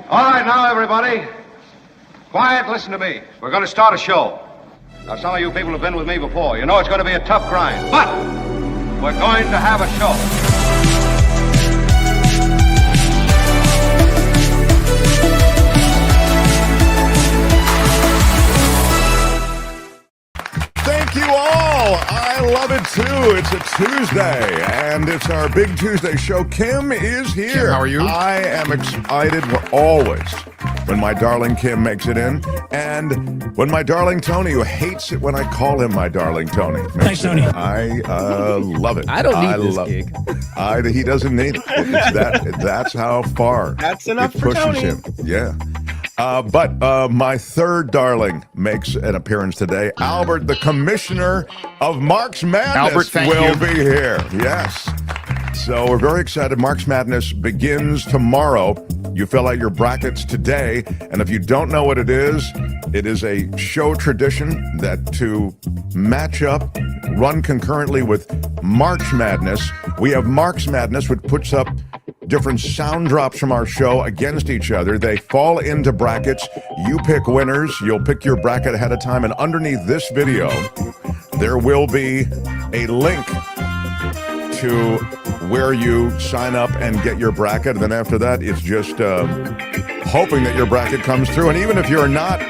All right, now, everybody. Quiet, listen to me. We're going to start a show. Now, some of you people have been with me before. You know it's going to be a tough grind, but we're going to have a show. Thank you all. I love it too. It's a Tuesday, and it's our Big Tuesday show. Kim is here. Kim, how are you? I am excited always when my darling Kim makes it in, and when my darling Tony, who hates it when I call him my darling Tony. Thanks, Tony. I love it. I don't need this gig. He doesn't need it. That's how far That's enough it for pushes Tony. him. Yeah. But my third darling makes an appearance today. Albert, the commissioner of March Madness, Albert, thank will you. be here. Yes. So we're very excited. March Madness begins tomorrow. You fill out your brackets today. And if you don't know what it is a show tradition that to match up, run concurrently with March Madness. We have March Madness, which puts up different sound drops from our show against each other. They fall into brackets. You pick winners. You'll pick your bracket ahead of time. And underneath this video, there will be a link to where you sign up and get your bracket. And then after that, it's just hoping that your bracket comes through. And even if you're not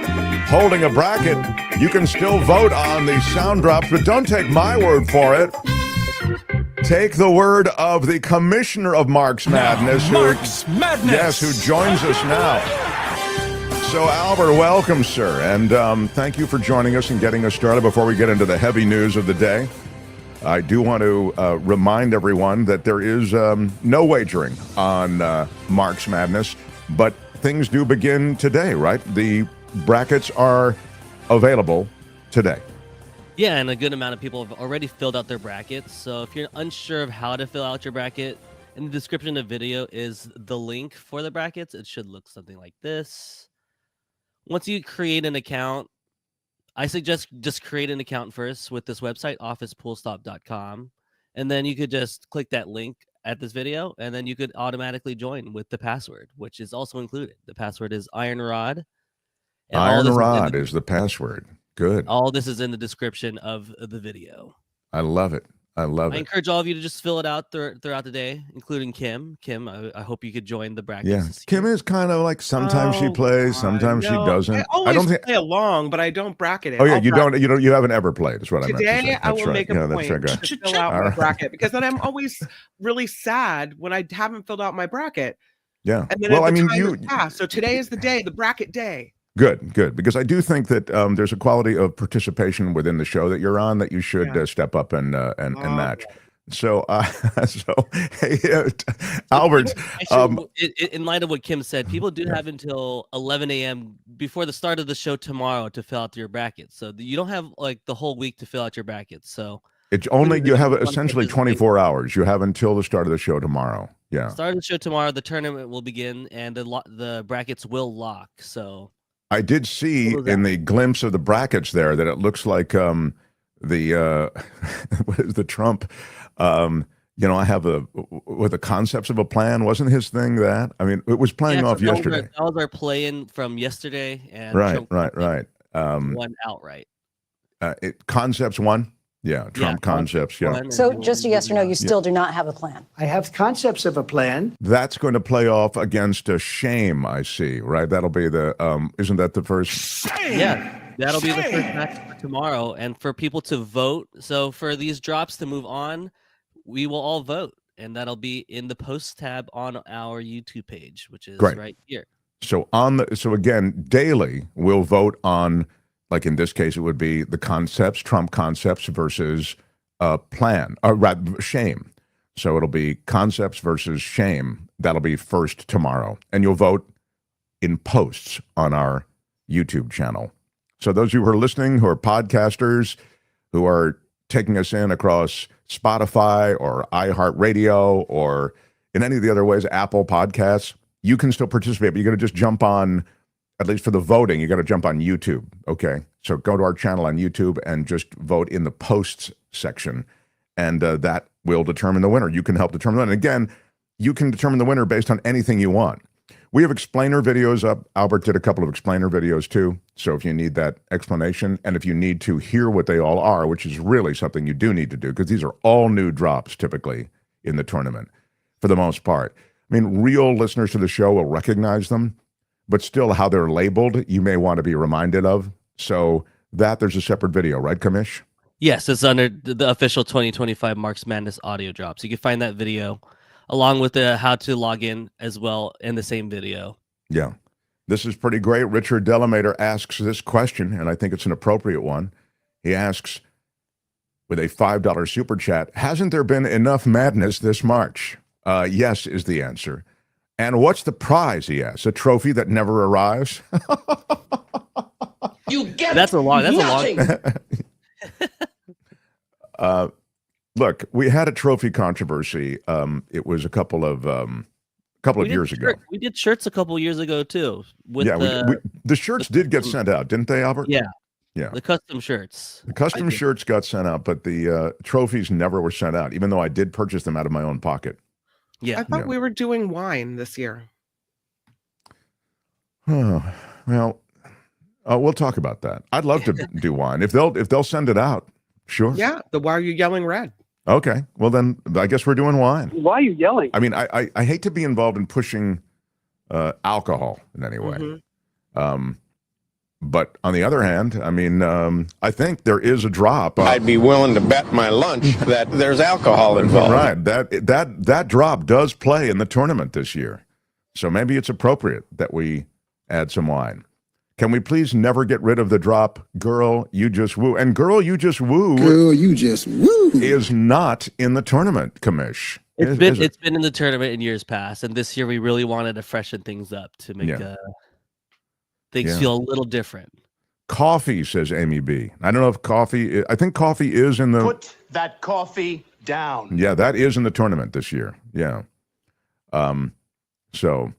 holding a bracket, you can still vote on the sound drops. But don't take my word for it. Take the word of the commissioner of March Madness, Madness. who joins us now. So, Albert, welcome, sir, and thank you for joining us and getting us started. Before we get into the heavy news of the day, I do want to remind everyone that there is no wagering on March Madness, but things do begin today, right? The brackets are available today. Yeah, and a good amount of people have already filled out their brackets. So if you're unsure of how to fill out your bracket, in the description of the video is the link for the brackets. It should look something like this. Once you create an account, I suggest just create an account first with this website, officepoolstop.com. And then you could just click that link at this video, and then you could automatically join with the password, which is also included. The password is ironrod. Ironrod is the password. Good. All this is in the description of the video. I love it. I encourage all of you to just fill it out throughout the day, including Kim. Kim, I hope you could join the brackets. Yeah, Kim is kind of like sometimes she plays, sometimes she doesn't. I always play along, but I don't bracket it. Oh yeah, you haven't ever played. Is what I meant to say. Today I will make a point That's to fill out my bracket, because then I'm always really sad when I haven't filled out my bracket. Yeah. And then so today is the day, the bracket day. Good, because I do think that there's a quality of participation within the show that you're on that you should step up and match. So, hey, Albert. In light of what Kim said, people do have until 11 a.m. before the start of the show tomorrow to fill out your brackets. So you don't have like the whole week to fill out your brackets. So it's only you have essentially 24 hours. You have until the start of the show tomorrow. Yeah. Start of the show tomorrow. The tournament will begin, and the brackets will lock. So. I did see in the glimpse of the brackets there that it looks like what is the Trump? I have the concepts of a plan. Wasn't his thing that? I mean, it was playing off yesterday. That was our play-in from yesterday, and right. Won outright. Concepts won. Yeah, Trump concepts. Yeah. So just a yes or no, you still do not have a plan. I have concepts of a plan. That's going to play off against a shame, I see, right? That'll be the, isn't that the first? Shame. Yeah, that'll be the first match for tomorrow. And for people to vote, so for these drops to move on, we will all vote. And that'll be in the post tab on our YouTube page, which is right here. So again, daily, we'll vote on, like in this case, it would be the concepts, Trump concepts versus plan, or rather, shame. So it'll be concepts versus shame. That'll be first tomorrow. And you'll vote in posts on our YouTube channel. So those of you who are listening, who are podcasters, who are taking us in across Spotify or iHeartRadio or in any of the other ways, Apple Podcasts, you can still participate, but you're going to just jump on, at least for the voting, you got to jump on YouTube, okay? So go to our channel on YouTube and just vote in the posts section, and that will determine the winner. You can help determine that. And again, you can determine the winner based on anything you want. We have explainer videos up. Albert did a couple of explainer videos too. So if you need that explanation and if you need to hear what they all are, which is really something you do need to do because these are all new drops typically in the tournament for the most part. I mean, real listeners to the show will recognize them, but still how they're labeled, you may want to be reminded of. So there's a separate video, right, Kamish? Yes, it's under the official 2025 Marks Madness audio drops. You can find that video along with the how to log in as well in the same video. Yeah. This is pretty great. Richard Delamater asks this question, and I think it's an appropriate one. He asks, with a $5 super chat, hasn't there been enough madness this March? Yes is the answer. And what's the prize, he asks? A trophy that never arrives? You get That's a long. Look, we had a trophy controversy. It was a couple of years ago. We did shirts a couple years ago too. The shirts did get sent out, didn't they, Albert? Yeah. Yeah. The custom shirts. The custom shirts got sent out, but the trophies never were sent out, even though I did purchase them out of my own pocket. Yeah. I thought we were doing wine this year. Oh, well, we'll talk about that. I'd love to do wine. If they'll send it out, sure. Yeah. Why are you yelling red? Okay. Well, then I guess we're doing wine. Why are you yelling? I mean, I hate to be involved in pushing alcohol in any way. Mm-hmm. But on the other hand, I mean, I think there is a drop. I'd be willing to bet my lunch that there's alcohol involved. Right. That drop does play in the tournament this year. So maybe it's appropriate that we add some wine. Can we please never get rid of the drop, Girl, You Just Woo? And Girl, You Just Woo. Girl, you just woo. Is not in the tournament, Kamish. It's been in the tournament in years past, and this year we really wanted to freshen things up to make things feel a little different. Coffee, says Amy B. I don't know if coffee. I think coffee is in the. Put that coffee down. Yeah, that is in the tournament this year. Yeah. So,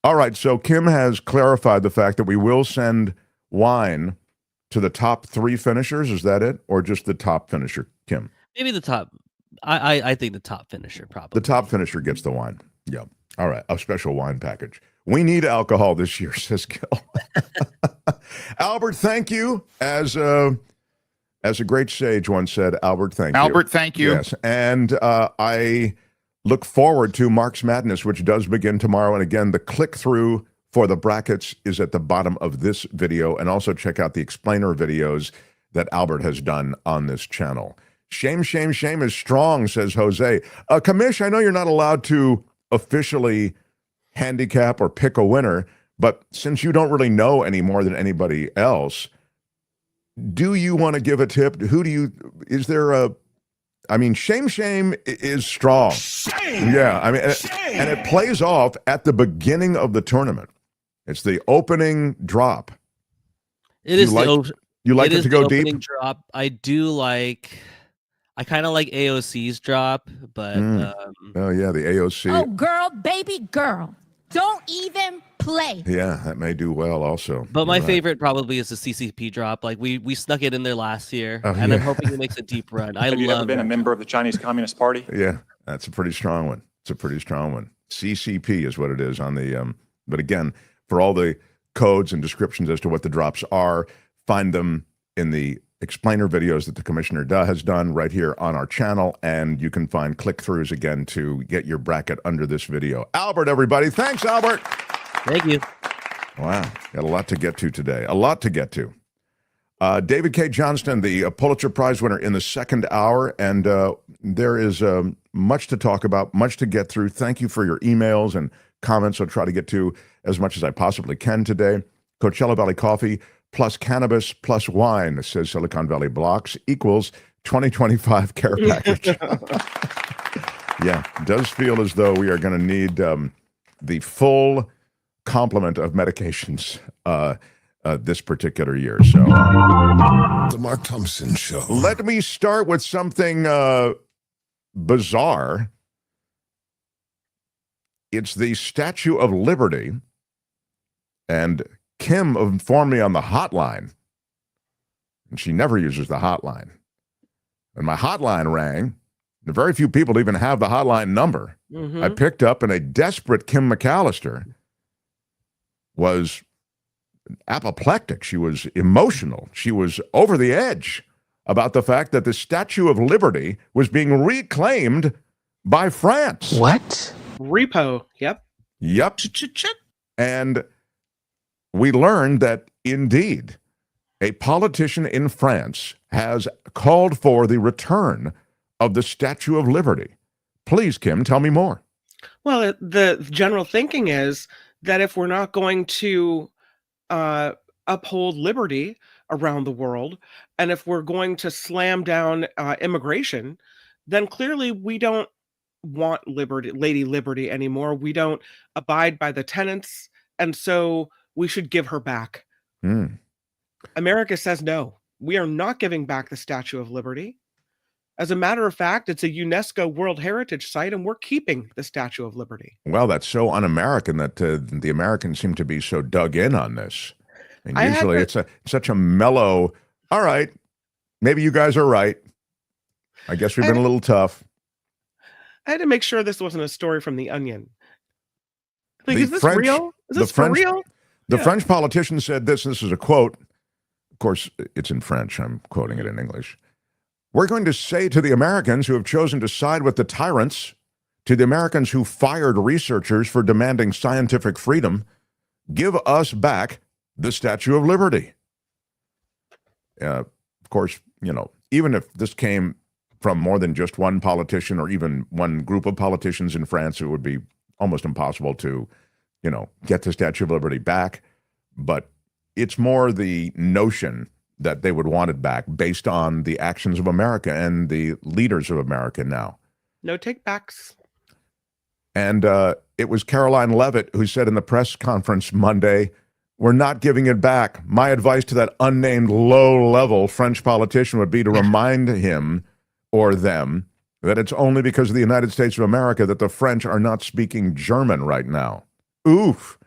all right. So Kim has clarified the fact that we will send wine to the top 3 finishers. Is that it, or just the top finisher, Kim? Maybe the top. I think the top finisher probably. The top finisher gets the wine. Yeah. All right. A special wine package. We need alcohol this year, says Gil. Albert, thank you. As a great sage once said, Albert, thank you. Albert, thank you. Yes. And I look forward to Marks Madness, which does begin tomorrow. And again, the click-through for the brackets is at the bottom of this video. And also check out the explainer videos that Albert has done on this channel. Shame, shame, shame is strong, says Jose. Kamish, I know you're not allowed to officially handicap or pick a winner, but since you don't really know any more than anybody else, do you want to give a tip? Shame is strong. Shame. Yeah, I mean, and it plays off at the beginning of the tournament. It's the opening drop. It is you like it to go deep? Drop. I kind of like AOC's drop, but oh yeah, the AOC. Oh, girl, baby girl. Don't even play. Yeah, that may do well also. But my favorite probably is the CCP drop. Like we snuck it in there last year, and I'm hoping it makes a deep run. Have you ever been a member of the Chinese Communist Party? Yeah, that's a pretty strong one. It's a pretty strong one. CCP is what it is on the. But again, for all the codes and descriptions as to what the drops are, find them in the explainer videos that the commissioner has done right here on our channel, and you can find click-throughs again to get your bracket under this video. Albert, everybody. Thanks, Albert. Thank you. Wow. Got a lot to get to today. A lot to get to. David Cay Johnston, the Pulitzer Prize winner in the second hour, and there is much to talk about, much to get through. Thank you for your emails and comments. I'll try to get to as much as I possibly can today. Coachella Valley Coffee plus cannabis plus wine, says Silicon Valley Blocks, equals 2025 care package. Yeah, it does feel as though we are going to need the full complement of medications this particular year. So, The Mark Thompson Show. Let me start with something bizarre. It's the Statue of Liberty, and Kim informed me on the hotline, and she never uses the hotline. And my hotline rang. And very few people even have the hotline number. I picked up, and a desperate Kim McAllister was apoplectic. She was emotional. She was over the edge about the fact that the Statue of Liberty was being reclaimed by France. What? Repo. Yep. Yep. And we learned that indeed a politician in France has called for the return of the Statue of Liberty. Please, Kim, tell me more. Well, the general thinking is that if we're not going to uphold liberty around the world, and if we're going to slam down immigration, then clearly we don't want liberty, Lady Liberty anymore. We don't abide by the tenets, and so we should give her back. America says no. We are not giving back the Statue of Liberty. As a matter of fact, it's a UNESCO World Heritage Site, and we're keeping the Statue of Liberty. Well, that's so un-American that the Americans seem to be so dug in on this. And usually it's such a mellow, all right, maybe you guys are right. I guess we've been a little tough. I had to make sure this wasn't a story from The Onion. Like, is this real? Is this for real? The French politician said this is a quote. Of course, it's in French. I'm quoting it in English. We're going to say to the Americans who have chosen to side with the tyrants, to the Americans who fired researchers for demanding scientific freedom, give us back the Statue of Liberty. Of course, you know, even if this came from more than just one politician or even one group of politicians in France, it would be almost impossible to, you know, get the Statue of Liberty back. But it's more the notion that they would want it back based on the actions of America and the leaders of America now. No take-backs. And it was Caroline Leavitt who said in the press conference Monday, we're not giving it back. My advice to that unnamed low-level French politician would be to remind him or them that it's only because of the United States of America that the French are not speaking German right now. Oof,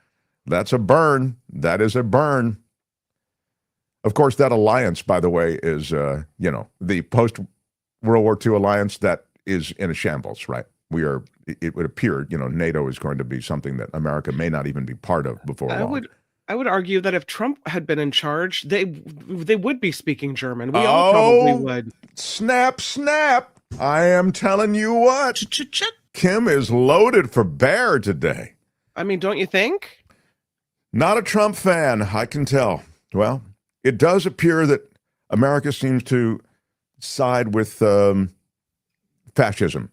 that's a burn. That is a burn. Of course, that alliance, by the way, is, you know, the post-World War II alliance that is in a shambles, right? It would appear, you know, NATO is going to be something that America may not even be part of before long. I would argue that if Trump had been in charge, they would be speaking German. We all probably would. Snap, snap. I am telling you what. Kim is loaded for bear today. I mean, don't you think? Not a Trump fan, I can tell. Well, it does appear that America seems to side with fascism.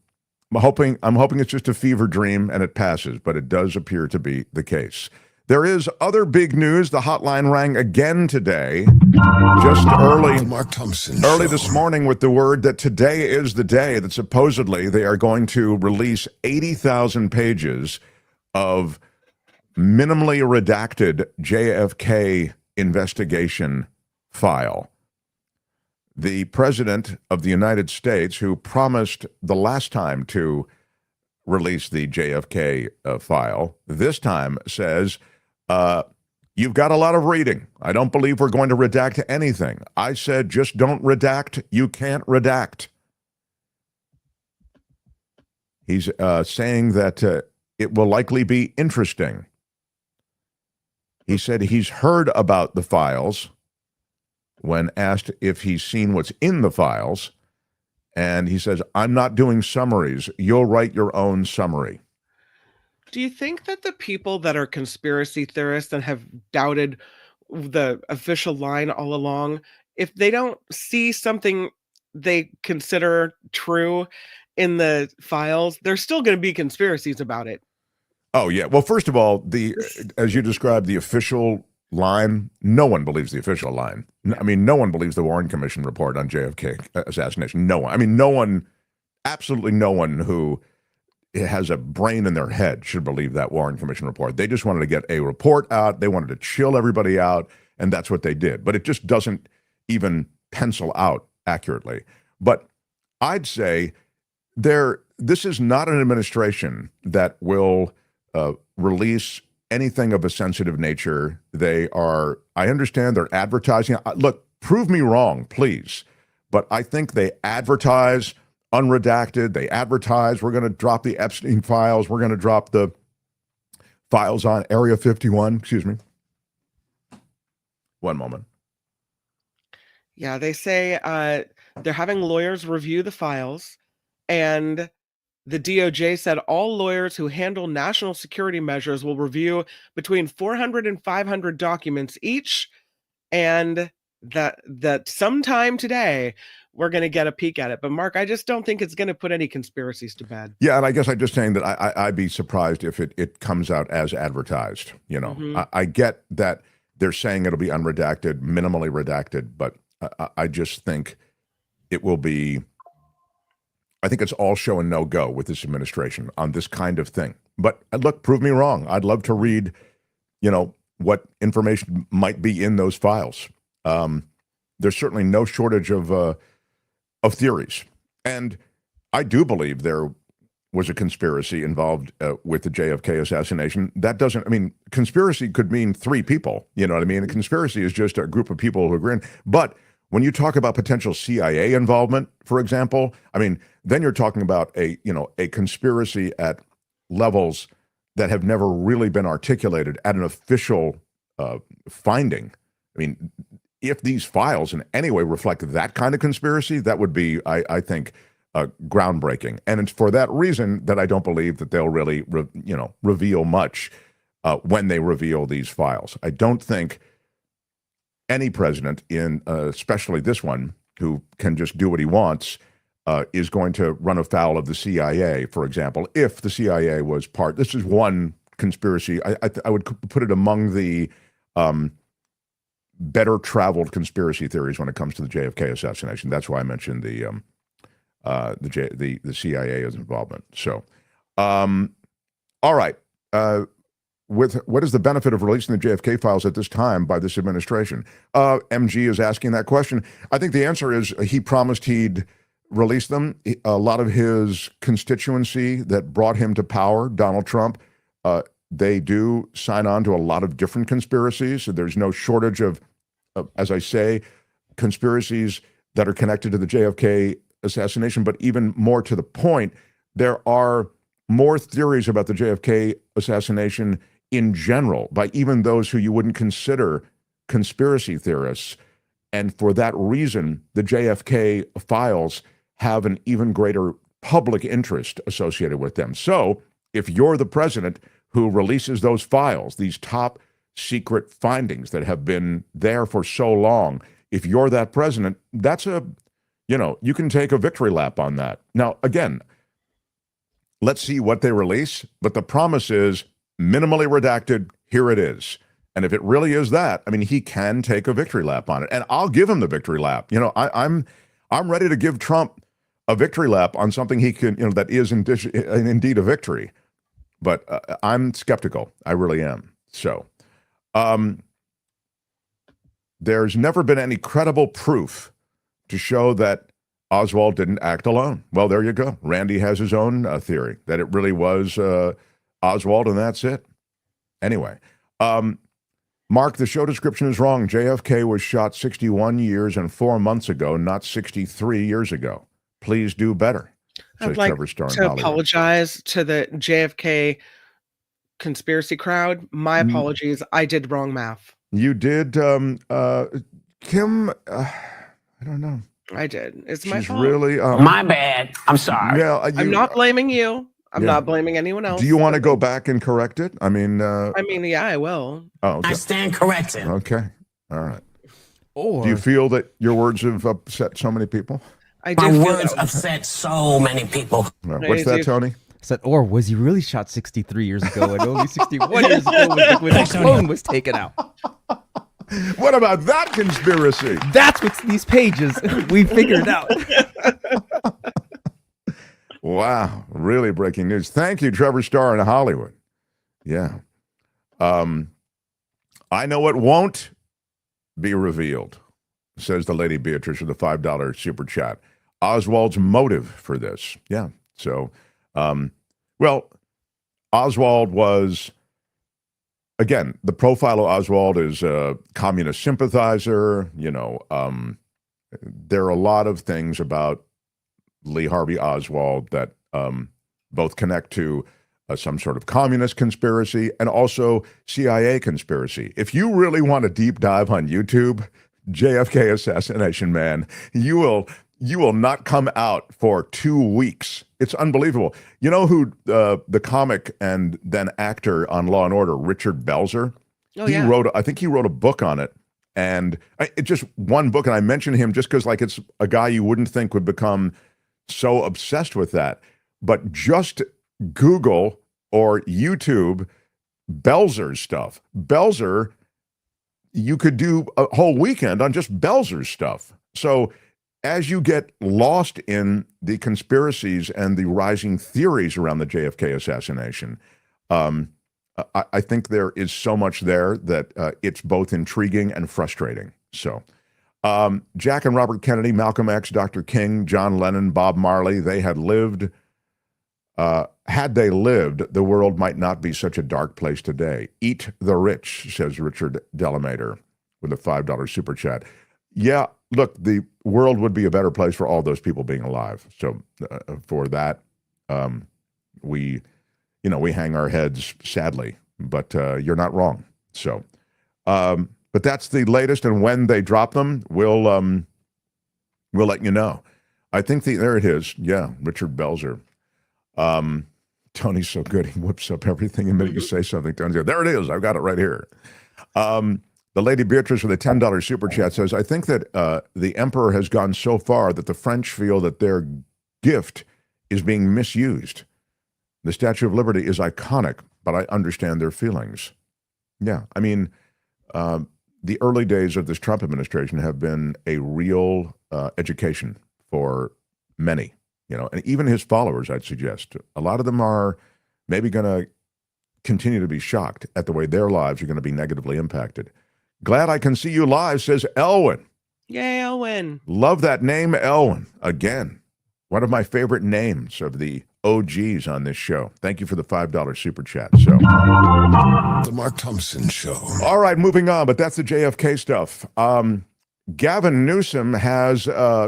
I'm hoping it's just a fever dream and it passes, but it does appear to be the case. There is other big news. The hotline rang again today, just early this morning with the word that today is the day that supposedly they are going to release 80,000 pages of minimally redacted JFK investigation file. The president of the United States, who promised the last time to release the JFK file, this time says, you've got a lot of reading. I don't believe we're going to redact anything. I said, just don't redact. You can't redact. He's saying that it will likely be interesting. He said he's heard about the files when asked if he's seen what's in the files. And he says, I'm not doing summaries. You'll write your own summary. Do you think that the people that are conspiracy theorists and have doubted the official line all along, if they don't see something they consider true in the files, there's still going to be conspiracies about it? Oh, yeah. Well, first of all, as you described, the official line, no one believes the official line. I mean, no one believes the Warren Commission report on JFK assassination. No one. I mean, no one, absolutely no one who has a brain in their head should believe that Warren Commission report. They just wanted to get a report out. They wanted to chill everybody out, and that's what they did. But it just doesn't even pencil out accurately. But I'd say this is not an administration that will release anything of a sensitive nature. They are, I understand they're advertising. Look, prove me wrong, please. But I think they advertise unredacted. They advertise, we're going to drop the Epstein files. We're going to drop the files on Area 51. Excuse me. One moment. Yeah, they say they're having lawyers review the files, and the DOJ said all lawyers who handle national security measures will review between 400 and 500 documents each, and that sometime today we're going to get a peek at it. But Mark, I just don't think it's going to put any conspiracies to bed. Yeah, and I guess I'm just saying that I'd be surprised if it comes out as advertised. You know, I get that they're saying it'll be unredacted, minimally redacted, but I just think it will be. I think it's all show and no go with this administration on this kind of thing. But look, prove me wrong. I'd love to read, you know, what information might be in those files. There's certainly no shortage of theories, and I do believe there was a conspiracy involved with the JFK assassination. That doesn't. I mean, conspiracy could mean three people. You know what I mean? A conspiracy is just a group of people who agree. But when you talk about potential CIA involvement, for example, I mean, then you're talking about a conspiracy at levels that have never really been articulated at an official finding. I mean, if these files in any way reflect that kind of conspiracy, that would be, I think, groundbreaking. And it's for that reason that I don't believe that they'll really, reveal much when they reveal these files. I don't think any president, especially this one, who can just do what he wants, is going to run afoul of the CIA, for example, if the CIA was part. This is one conspiracy. I would put it among the better traveled conspiracy theories when it comes to the JFK assassination. That's why I mentioned the CIA's involvement. So, all right. What is the benefit of releasing the JFK files at this time by this administration? MG is asking that question. I think the answer is he promised he'd release them. A lot of his constituency that brought him to power, Donald Trump, they do sign on to a lot of different conspiracies. So there's no shortage of, as I say, conspiracies that are connected to the JFK assassination. But even more to the point, there are more theories about the JFK assassination in general by even those who you wouldn't consider conspiracy theorists. And for that reason, the JFK files have an even greater public interest associated with them. So if you're the president who releases those files, these top secret findings that have been there for so long, if you're that president, that's you can take a victory lap on that. Now, again, let's see what they release, but the promise is minimally redacted. Here it is. And if it really is that, I mean, he can take a victory lap on it, and I'll give him the victory lap. I'm ready to give Trump a victory lap on something he can, that is indeed a victory. But I'm skeptical. I really am. So, there's never been any credible proof to show that Oswald didn't act alone. Well, there you go. Randy has his own theory that it really was Oswald, and that's it. Anyway, Mark, the show description is wrong. JFK was shot 61 years and 4 months ago, not 63 years ago. Please do better. I'd like to apologize to the JFK conspiracy crowd. My apologies. I did wrong math. You did, Kim, I don't know. I did. It's my fault. Really My bad. I'm sorry. Yeah, I'm not blaming you. I'm not blaming anyone else. Do you want to go back and correct it? I mean, yeah, I will. Oh, okay. I stand corrected. Okay. All right. Or do you feel that your words have upset so many people? My words upset so many people. No. What's that, Tony? I said, or was he really shot 63 years ago and only 61 years ago when the clone was taken out? What about that conspiracy? That's what these pages we figured out. Wow, really breaking news. Thank you, Trevor Starr in Hollywood. Yeah. I know it won't be revealed, says the Lady Beatrice with the $5 super chat. Oswald's motive for this. Yeah. So, Oswald was, again, the profile of Oswald is a communist sympathizer. There are a lot of things about Lee Harvey Oswald that both connect to some sort of communist conspiracy, and also CIA conspiracy. If you really want a deep dive on YouTube, JFK Assassination, man, you will not come out for 2 weeks. It's unbelievable. You know who the comic and then actor on Law and Order, Richard Belzer? Oh, He wrote, I think he wrote a book on it. And it's just one book, and I mention him just because, like, it's a guy you wouldn't think would become so obsessed with that. But just Google or YouTube Belzer's stuff. Belzer, you could do a whole weekend on just Belzer's stuff. So as you get lost in the conspiracies and the rising theories around the JFK assassination, I think there is so much there that it's both intriguing and frustrating. So Jack and Robert Kennedy, Malcolm X, Dr. King, John Lennon, Bob Marley, they had lived. Had they lived, the world might not be such a dark place today. Eat the rich, says Richard Delamater with a $5 super chat. Yeah, look, the world would be a better place for all those people being alive. So for that, we hang our heads sadly, but you're not wrong. So, but that's the latest, and when they drop them, we'll let you know. I think there it is. Yeah, Richard Belzer. Tony's so good; he whips up everything the minute you say something. Tony's there it is. I've got it right here. The Lady Beatrice with a $10 super chat says, I think that the emperor has gone so far that the French feel that their gift is being misused. The Statue of Liberty is iconic, but I understand their feelings. Yeah, I mean, the early days of this Trump administration have been a real education for many, and even his followers, I'd suggest. A lot of them are maybe going to continue to be shocked at the way their lives are going to be negatively impacted. Glad I can see you live, says Elwin. Yay, Elwin. Love that name, Elwin. Again, one of my favorite names of the OGs on this show. Thank you for the $5 super chat. So, The Mark Thompson Show. All right, moving on, but that's the JFK stuff. Gavin Newsom has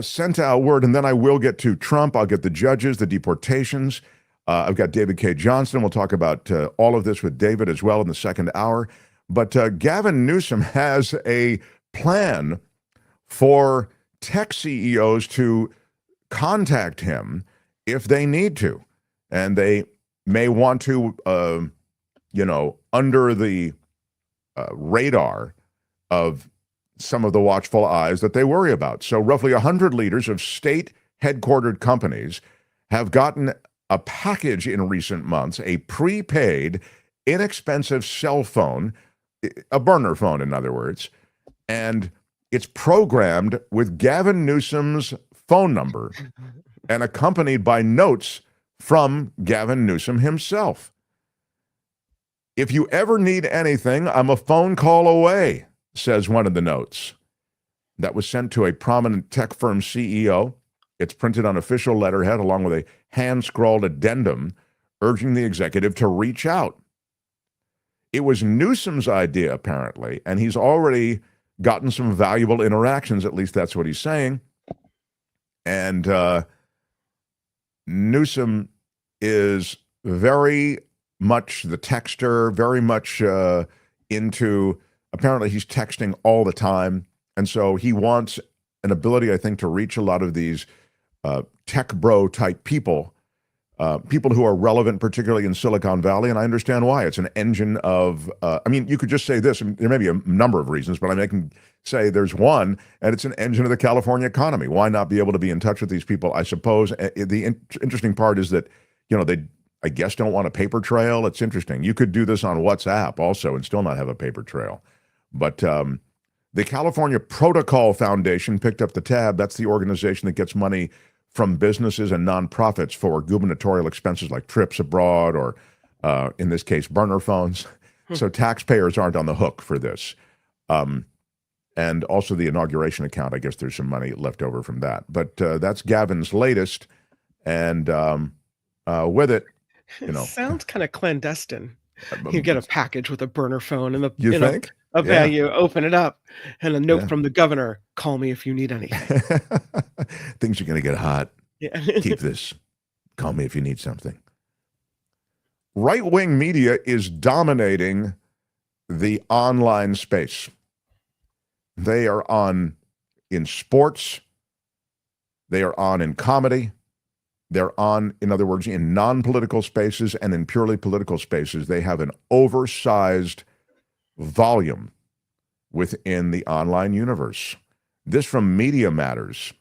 sent out word, and then I will get to Trump. I'll get the judges, the deportations. I've got David Cay Johnston. We'll talk about all of this with David as well in the second hour. But Gavin Newsom has a plan for tech CEOs to contact him if they need to. And they may want to, under the radar of some of the watchful eyes that they worry about. So roughly 100 leaders of state-headquartered companies have gotten a package in recent months, a prepaid, inexpensive cell phone, a burner phone, in other words, and it's programmed with Gavin Newsom's phone number and accompanied by notes from Gavin Newsom himself. If you ever need anything, I'm a phone call away, says one of the notes. That was sent to a prominent tech firm CEO. It's printed on official letterhead along with a hand-scrawled addendum urging the executive to reach out. It was Newsom's idea, apparently, and he's already gotten some valuable interactions. At least that's what he's saying. And Newsom is very much the texter, very much into, apparently he's texting all the time. And so he wants an ability, I think, to reach a lot of these tech bro type people, people who are relevant, particularly in Silicon Valley. And I understand why. It's an engine of, you could just say this, and there may be a number of reasons, but I can say there's one, and it's an engine of the California economy. Why not be able to be in touch with these people? I suppose the interesting part is that, they, I guess, don't want a paper trail. It's interesting. You could do this on WhatsApp also and still not have a paper trail. But the California Protocol Foundation picked up the tab. That's the organization that gets money from businesses and nonprofits for gubernatorial expenses like trips abroad or, in this case, burner phones. So taxpayers aren't on the hook for this. And also the inauguration account, I guess there's some money left over from that. But that's Gavin's latest. And with it, sounds kind of clandestine. You get a package with a burner phone and you think? You open it up and a note from the governor, call me if you need anything. Things are going to get hot. Yeah. Keep this. Call me if you need something. right-wing media is dominating the online space. They are on in sports. They are on in comedy. They're on, in other words, in non-political spaces and in purely political spaces. They have an oversized volume within the online universe. This from Media Matters.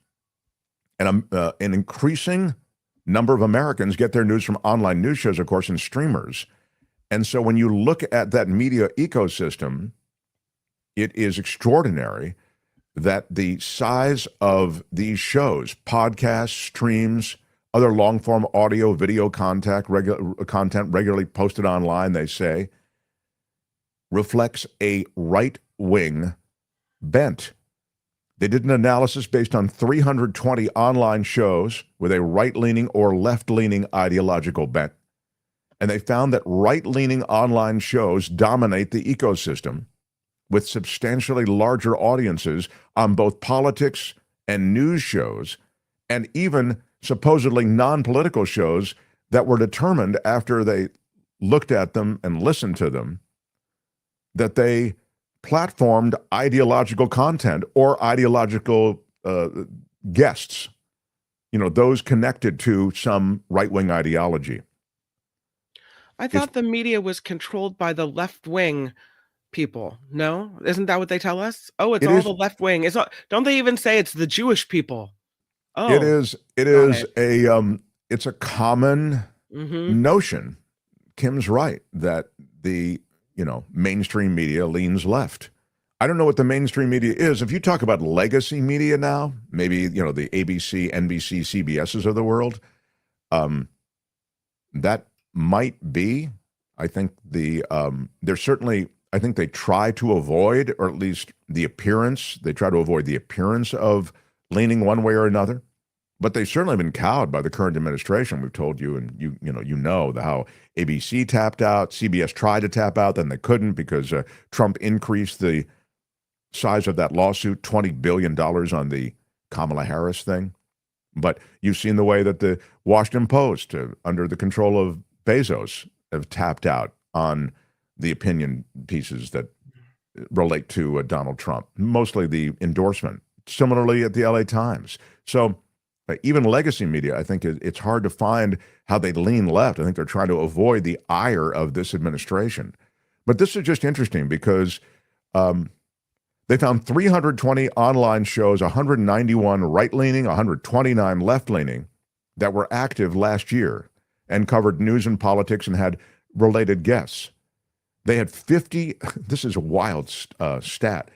And an increasing number of Americans get their news from online news shows, of course, and streamers. And so when you look at that media ecosystem, it is extraordinary that the size of these shows, podcasts, streams, other long-form audio, video content regularly posted online, they say, reflects a right-wing bent. They did an analysis based on 320 online shows with a right-leaning or left-leaning ideological bent. And they found that right-leaning online shows dominate the ecosystem with substantially larger audiences on both politics and news shows, and even supposedly non-political shows that were determined after they looked at them and listened to them that they platformed ideological content or ideological guests, those connected to some right-wing ideology. I thought the media was controlled by the left-wing people. No? Isn't that what they tell us? Oh, it's all the left wing. Don't they even say it's the Jewish people? Oh. It is it's a common notion. Kim's right that the, mainstream media leans left. I don't know what the mainstream media is. If you talk about legacy media now, maybe, the ABC, NBC, CBSs of the world, that might be. I think there's certainly, I think they try to avoid, or at least they try to avoid the appearance of leaning one way or another. But they've certainly been cowed by the current administration. We've told you, and you know how ABC tapped out, CBS tried to tap out, then they couldn't because Trump increased the size of that lawsuit, $20 billion on the Kamala Harris thing. But you've seen the way that the Washington Post, under the control of Bezos, have tapped out on the opinion pieces that relate to Donald Trump, mostly the endorsement. Similarly at the LA Times. So even legacy media, I think it's hard to find how they lean left. I think they're trying to avoid the ire of this administration. But this is just interesting because they found 320 online shows, 191 right-leaning, 129 left-leaning that were active last year and covered news and politics and had related guests. They had 50, this is a wild stat.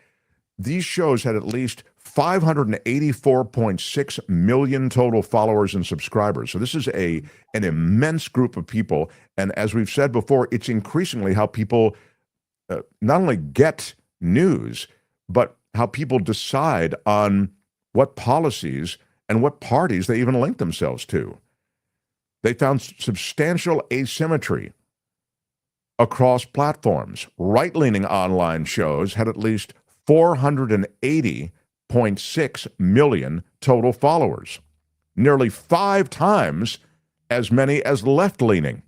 These shows had at least 584.6 million total followers and subscribers. So this is an immense group of people. And as we've said before, it's increasingly how people not only get news, but how people decide on what policies and what parties they even link themselves to. They found substantial asymmetry across platforms. Right-leaning online shows had at least 480.6 million total followers, nearly 5 times as many as left-leaning.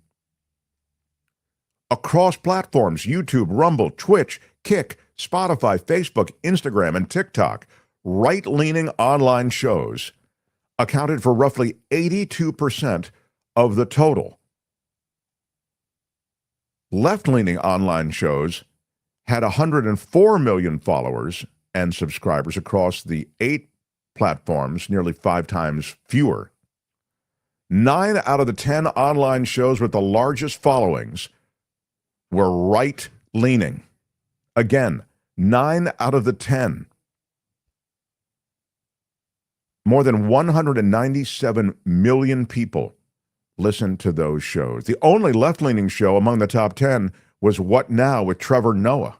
Across platforms, YouTube, Rumble, Twitch, Kick, Spotify, Facebook, Instagram, and TikTok, right-leaning online shows accounted for roughly 82% of the total. Left-leaning online shows had 104 million followers and subscribers across the 8 platforms, nearly 5 times fewer. 9 out of the 10 online shows with the largest followings were right-leaning. Again, 9 out of the 10. More than 197 million people listened to those shows. The only left-leaning show among the top 10 was What Now with Trevor Noah.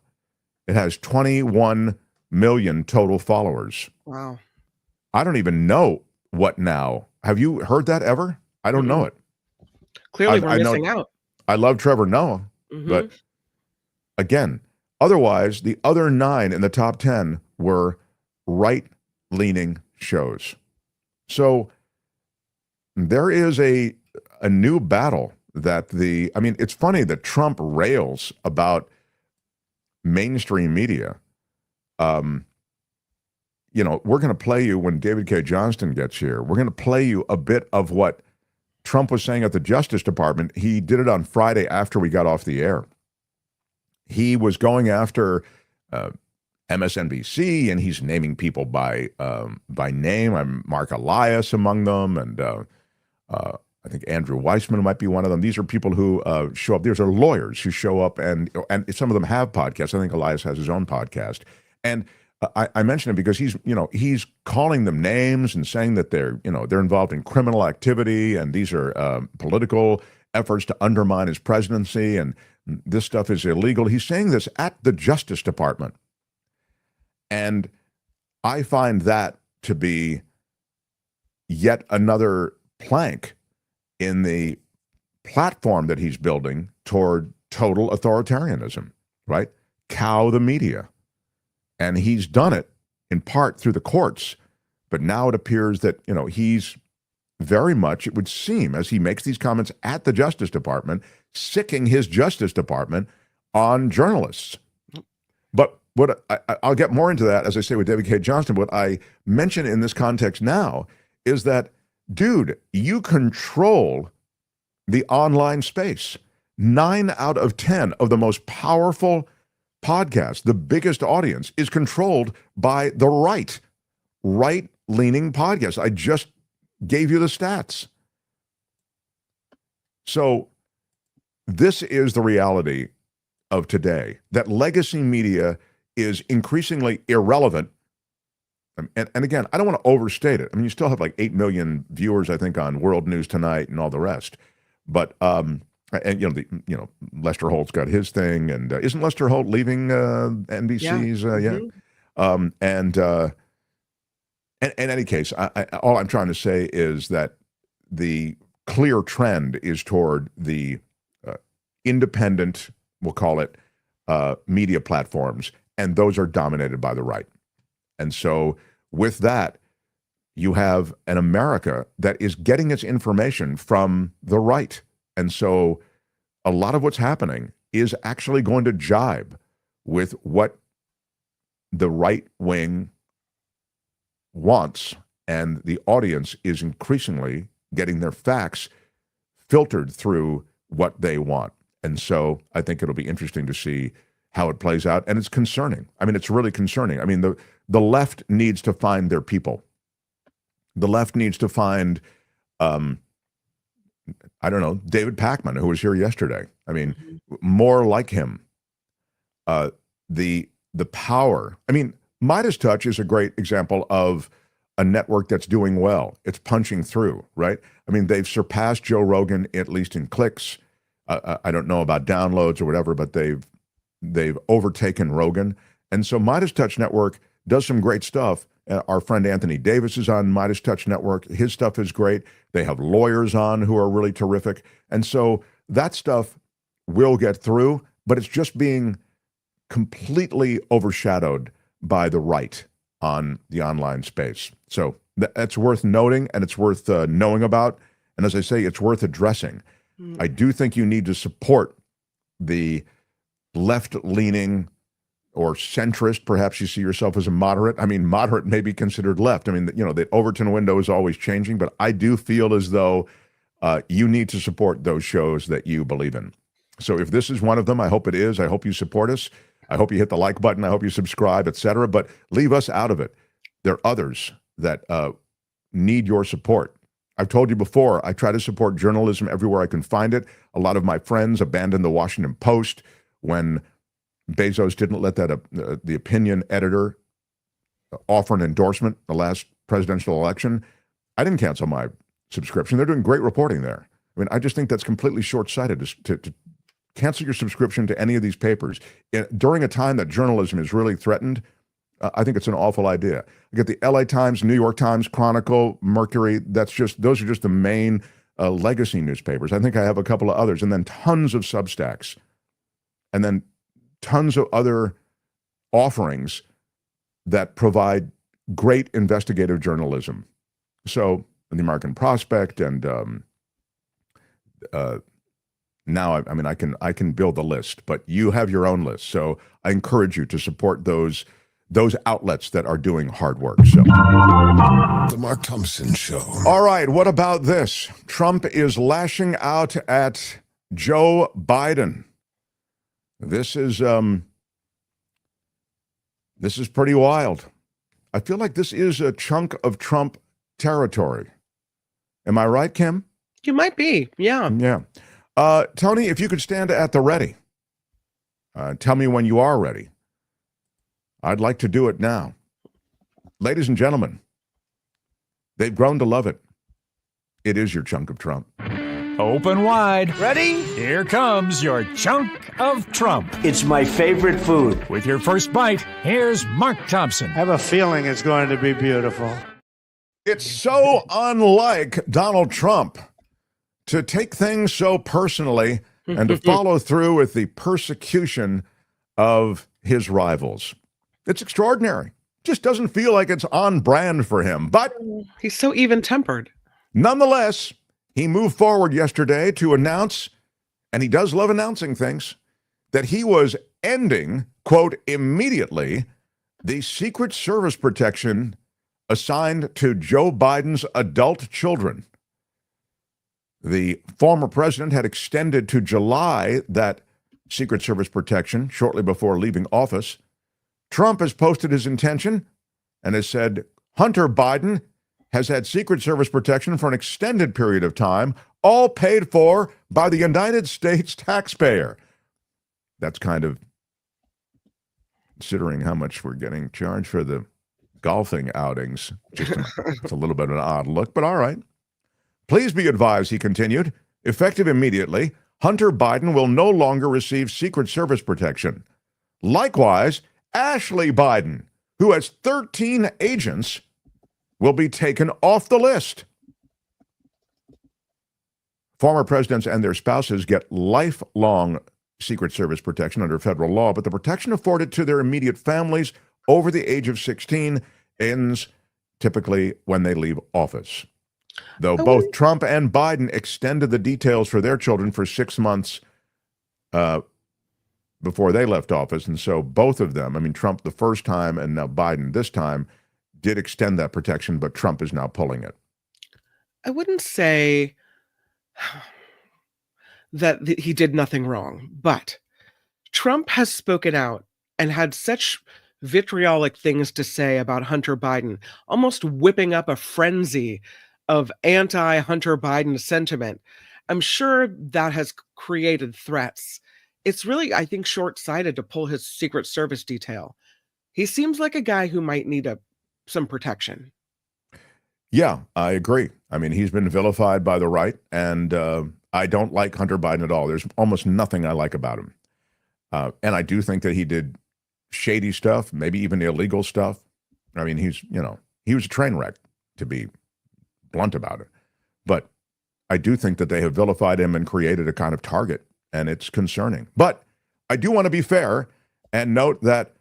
It has 21 million total followers. Wow. I don't even know What Now. Have you heard that ever? I don't know it. Clearly we're missing out. I love Trevor Noah, but again, otherwise, the other 9 in the top 10 were right-leaning shows. So there is a new battle that it's funny that Trump rails about mainstream media. We're going to play you when David Cay Johnston gets here. We're going to play you a bit of what Trump was saying at the Justice Department. He did it on Friday after we got off the air. He was going after MSNBC, and he's naming people by name. I'm Mark Elias among them, and I think Andrew Weissman might be one of them. These are people who show up. These are lawyers who show up, and some of them have podcasts. I think Elias has his own podcast, and I mention it because he's calling them names and saying that they're involved in criminal activity, and these are political efforts to undermine his presidency, and this stuff is illegal. He's saying this at the Justice Department, and I find that to be yet another plank in the platform that he's building toward total authoritarianism, right? Cow the media. And he's done it in part through the courts. But now it appears that, he's very much, it would seem, as he makes these comments at the Justice Department, sicking his Justice Department on journalists. But I'll get more into that, as I say, with David Cay Johnston. What I mention in this context now is that, dude, you control the online space. 9 out of 10 of the most powerful podcasts, the biggest audience, is controlled by the right-leaning podcasts. I just gave you the stats. So this is the reality of today, that legacy media is increasingly irrelevant. And again, I don't want to overstate it. I mean, you still have like 8 million viewers, I think, on World News Tonight and all the rest. But Lester Holt's got his thing, and isn't Lester Holt leaving NBC's? Yeah. In any case, all I'm trying to say is that the clear trend is toward the independent, we'll call it, media platforms, and those are dominated by the right. And so with that, you have an America that is getting its information from the right. And so a lot of what's happening is actually going to jibe with what the right wing wants. And the audience is increasingly getting their facts filtered through what they want. And so I think it'll be interesting to see how it plays out. And it's concerning. I mean, it's really concerning. I mean, the left needs to find their people. The left needs to find, David Pacman, who was here yesterday. I mean, more like him. The power. I mean, Midas Touch is a great example of a network that's doing well. It's punching through, right? I mean, they've surpassed Joe Rogan, at least in clicks. I don't know about downloads or whatever, but they've overtaken Rogan. And so Midas Touch Network does some great stuff. Our friend Anthony Davis is on Midas Touch Network. His stuff is great. They have lawyers on who are really terrific. And so that stuff will get through, but it's just being completely overshadowed by the right on the online space. So that's worth noting, and it's worth knowing about. And as I say, it's worth addressing. I do think you need to support the left-leaning or centrist. Perhaps you see yourself as a moderate. I mean, moderate may be considered left. I mean, the Overton window is always changing, but I do feel as though you need to support those shows that you believe in. So if this is one of them, I hope it is. I hope you support us. I hope you hit the like button. I hope you subscribe, etc. But leave us out of it. There are others that need your support. I've told you before, I try to support journalism everywhere I can find it. A lot of my friends abandoned the Washington Post when Bezos didn't let that the opinion editor offer an endorsement the last presidential election. I didn't cancel my subscription. They're doing great reporting there. I mean, I just think that's completely short-sighted to cancel your subscription to any of these papers during a time that journalism is really threatened. I think it's an awful idea. I get the LA Times, New York Times, Chronicle, Mercury. Those are just the main legacy newspapers. I think I have a couple of others, and then tons of Substacks, and then tons of other offerings that provide great investigative journalism. So the American Prospect and Now, I mean, I can build the list, but you have your own list. So I encourage you to support those outlets that are doing hard work. So, The Mark Thompson Show. all right, what about this? Trump is lashing out at Joe Biden. This is pretty wild. I feel like this is a chunk of Trump territory. Am I right, Kim? You might be, yeah. Yeah. Tony, if you could stand at the ready, tell me when you are ready. I'd like to do it now. Ladies and gentlemen, they've grown to love it. It is your chunk of Trump. Open wide. Ready? Here comes your chunk of Trump. It's my favorite food. With your first bite, here's Mark Thompson. I have a feeling it's going to be beautiful. It's so unlike Donald Trump to take things so personally and to follow through with the persecution of his rivals. It's extraordinary. Just doesn't feel like it's on brand for him. But he's so even-tempered. Nonetheless, he moved forward yesterday to announce, and he does love announcing things, that he was ending, quote, immediately, the Secret Service protection assigned to Joe Biden's adult children. The former president had extended to July that Secret Service protection shortly before leaving office. Trump has posted his intention and has said Hunter Biden has had Secret Service protection for an extended period of time, all paid for by the United States taxpayer. That's kind of, considering how much we're getting charged for the golfing outings, it's a little bit of an odd look, but all right. Please be advised, he continued, effective immediately, Hunter Biden will no longer receive Secret Service protection. Likewise, Ashley Biden, who has 13 agents, will be taken off the list. Former presidents and their spouses get lifelong Secret Service protection under federal law, but the protection afforded to their immediate families over the age of 16 ends typically when they leave office. Though both Trump and Biden extended the details for their children for 6 months before they left office. And so both of them, I mean, Trump the first time and now Biden this time, did extend that protection, but Trump is now pulling it. I wouldn't say that he did nothing wrong, but Trump has spoken out and had such vitriolic things to say about Hunter Biden, almost whipping up a frenzy of anti-Hunter Biden sentiment. I'm sure that has created threats. It's really, I think, short-sighted to pull his Secret Service detail. He seems like a guy who might need some protection. Yeah, I agree. I mean, he's been vilified by the right, and I don't like Hunter Biden at all. There's almost nothing I like about him. And I do think that he did shady stuff, maybe even illegal stuff. I mean, he was a train wreck, to be blunt about it. But I do think that they have vilified him and created a kind of target, and it's concerning. But I do want to be fair and note that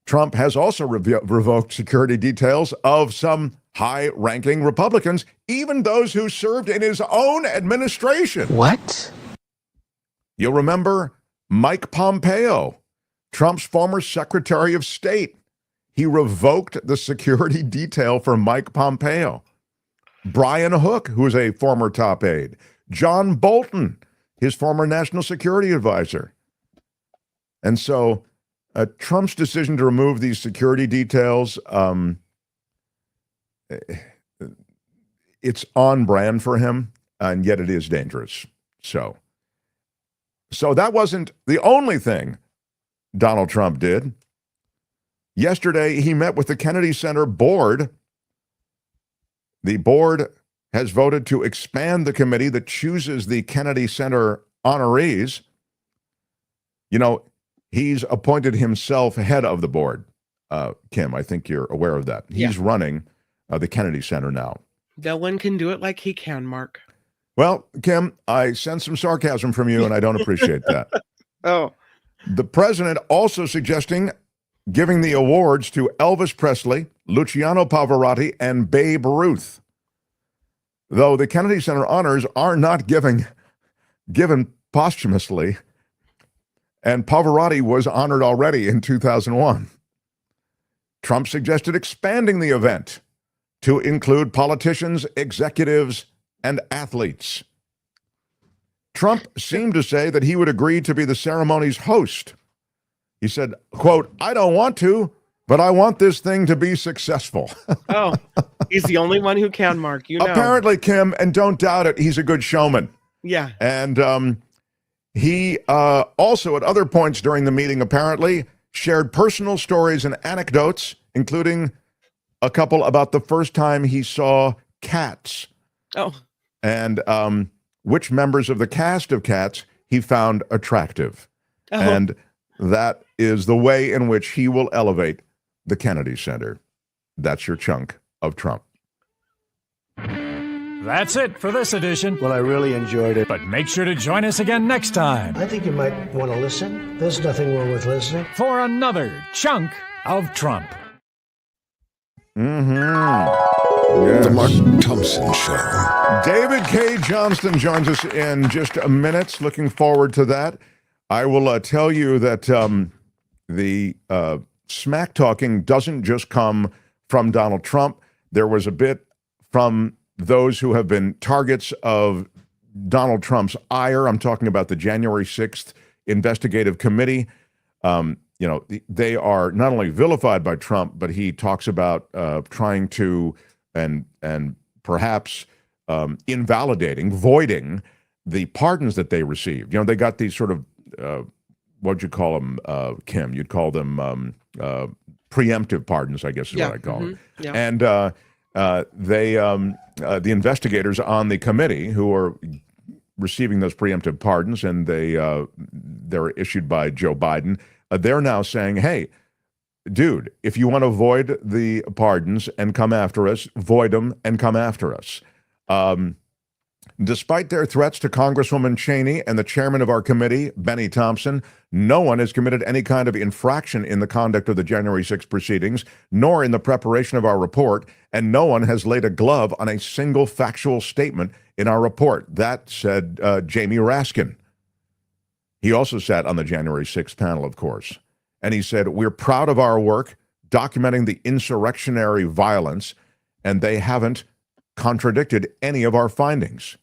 Trump has also revoked security details of some high-ranking Republicans, even those who served in his own administration. What? You'll remember Mike Pompeo, Trump's former Secretary of State. He revoked the security detail for Mike Pompeo. Brian Hook, who is a former top aide. John Bolton, his former national security advisor. And so Trump's decision to remove these security details, it's on brand for him, and yet it is dangerous. So that wasn't the only thing Donald Trump did. Yesterday, he met with the Kennedy Center board. The board has voted to expand the committee that chooses the Kennedy Center honorees. You know, he's appointed himself head of the board. Kim, I think you're aware of that. He's running the Kennedy Center now. No one can do it like he can, Mark. Well, Kim, I sense some sarcasm from you, and I don't appreciate that. Oh. The president also suggesting giving the awards to Elvis Presley, Luciano Pavarotti, and Babe Ruth. Though the Kennedy Center honors are not given posthumously, and Pavarotti was honored already in 2001. Trump suggested expanding the event to include politicians, executives, and athletes. Trump seemed to say that he would agree to be the ceremony's host. He said, quote, "I don't want to, but I want this thing to be successful." Oh, he's the only one who can, Mark. You know. Apparently, Kim, and don't doubt it, he's a good showman. Yeah. And he also, at other points during the meeting, apparently shared personal stories and anecdotes, including a couple about the first time he saw Cats. Oh. And which members of the cast of Cats he found attractive. Oh. And that is the way in which he will elevate the Kennedy Center. That's your chunk of Trump. That's it for this edition. Well, I really enjoyed it. But make sure to join us again next time I think you might want to listen. There's nothing wrong with listening. for another chunk of Trump. The Mark Thompson Show. David Cay Johnston joins us in just a minute. Looking forward to that. I will tell you that the smack talking doesn't just come from Donald Trump. There was a bit from those who have been targets of Donald Trump's ire. I'm talking about the January 6th investigative committee. They are not only vilified by Trump, but he talks about trying to and perhaps invalidating, voiding the pardons that they received. They got these sort of what'd you call them, Kim? You'd call them preemptive pardons, I guess is what I call them. Yeah. And the investigators on the committee who are receiving those preemptive pardons, and they're issued by Joe Biden. They're now saying, "Hey, dude, if you want to void the pardons and come after us, void them and come after us." Despite their threats to Congresswoman Cheney and the chairman of our committee, Benny Thompson, no one has committed any kind of infraction in the conduct of the January 6th proceedings, nor in the preparation of our report, and no one has laid a glove on a single factual statement in our report. That said Jamie Raskin. He also sat on the January 6th panel, of course, and he said, "We're proud of our work documenting the insurrectionary violence, and they haven't contradicted any of our findings.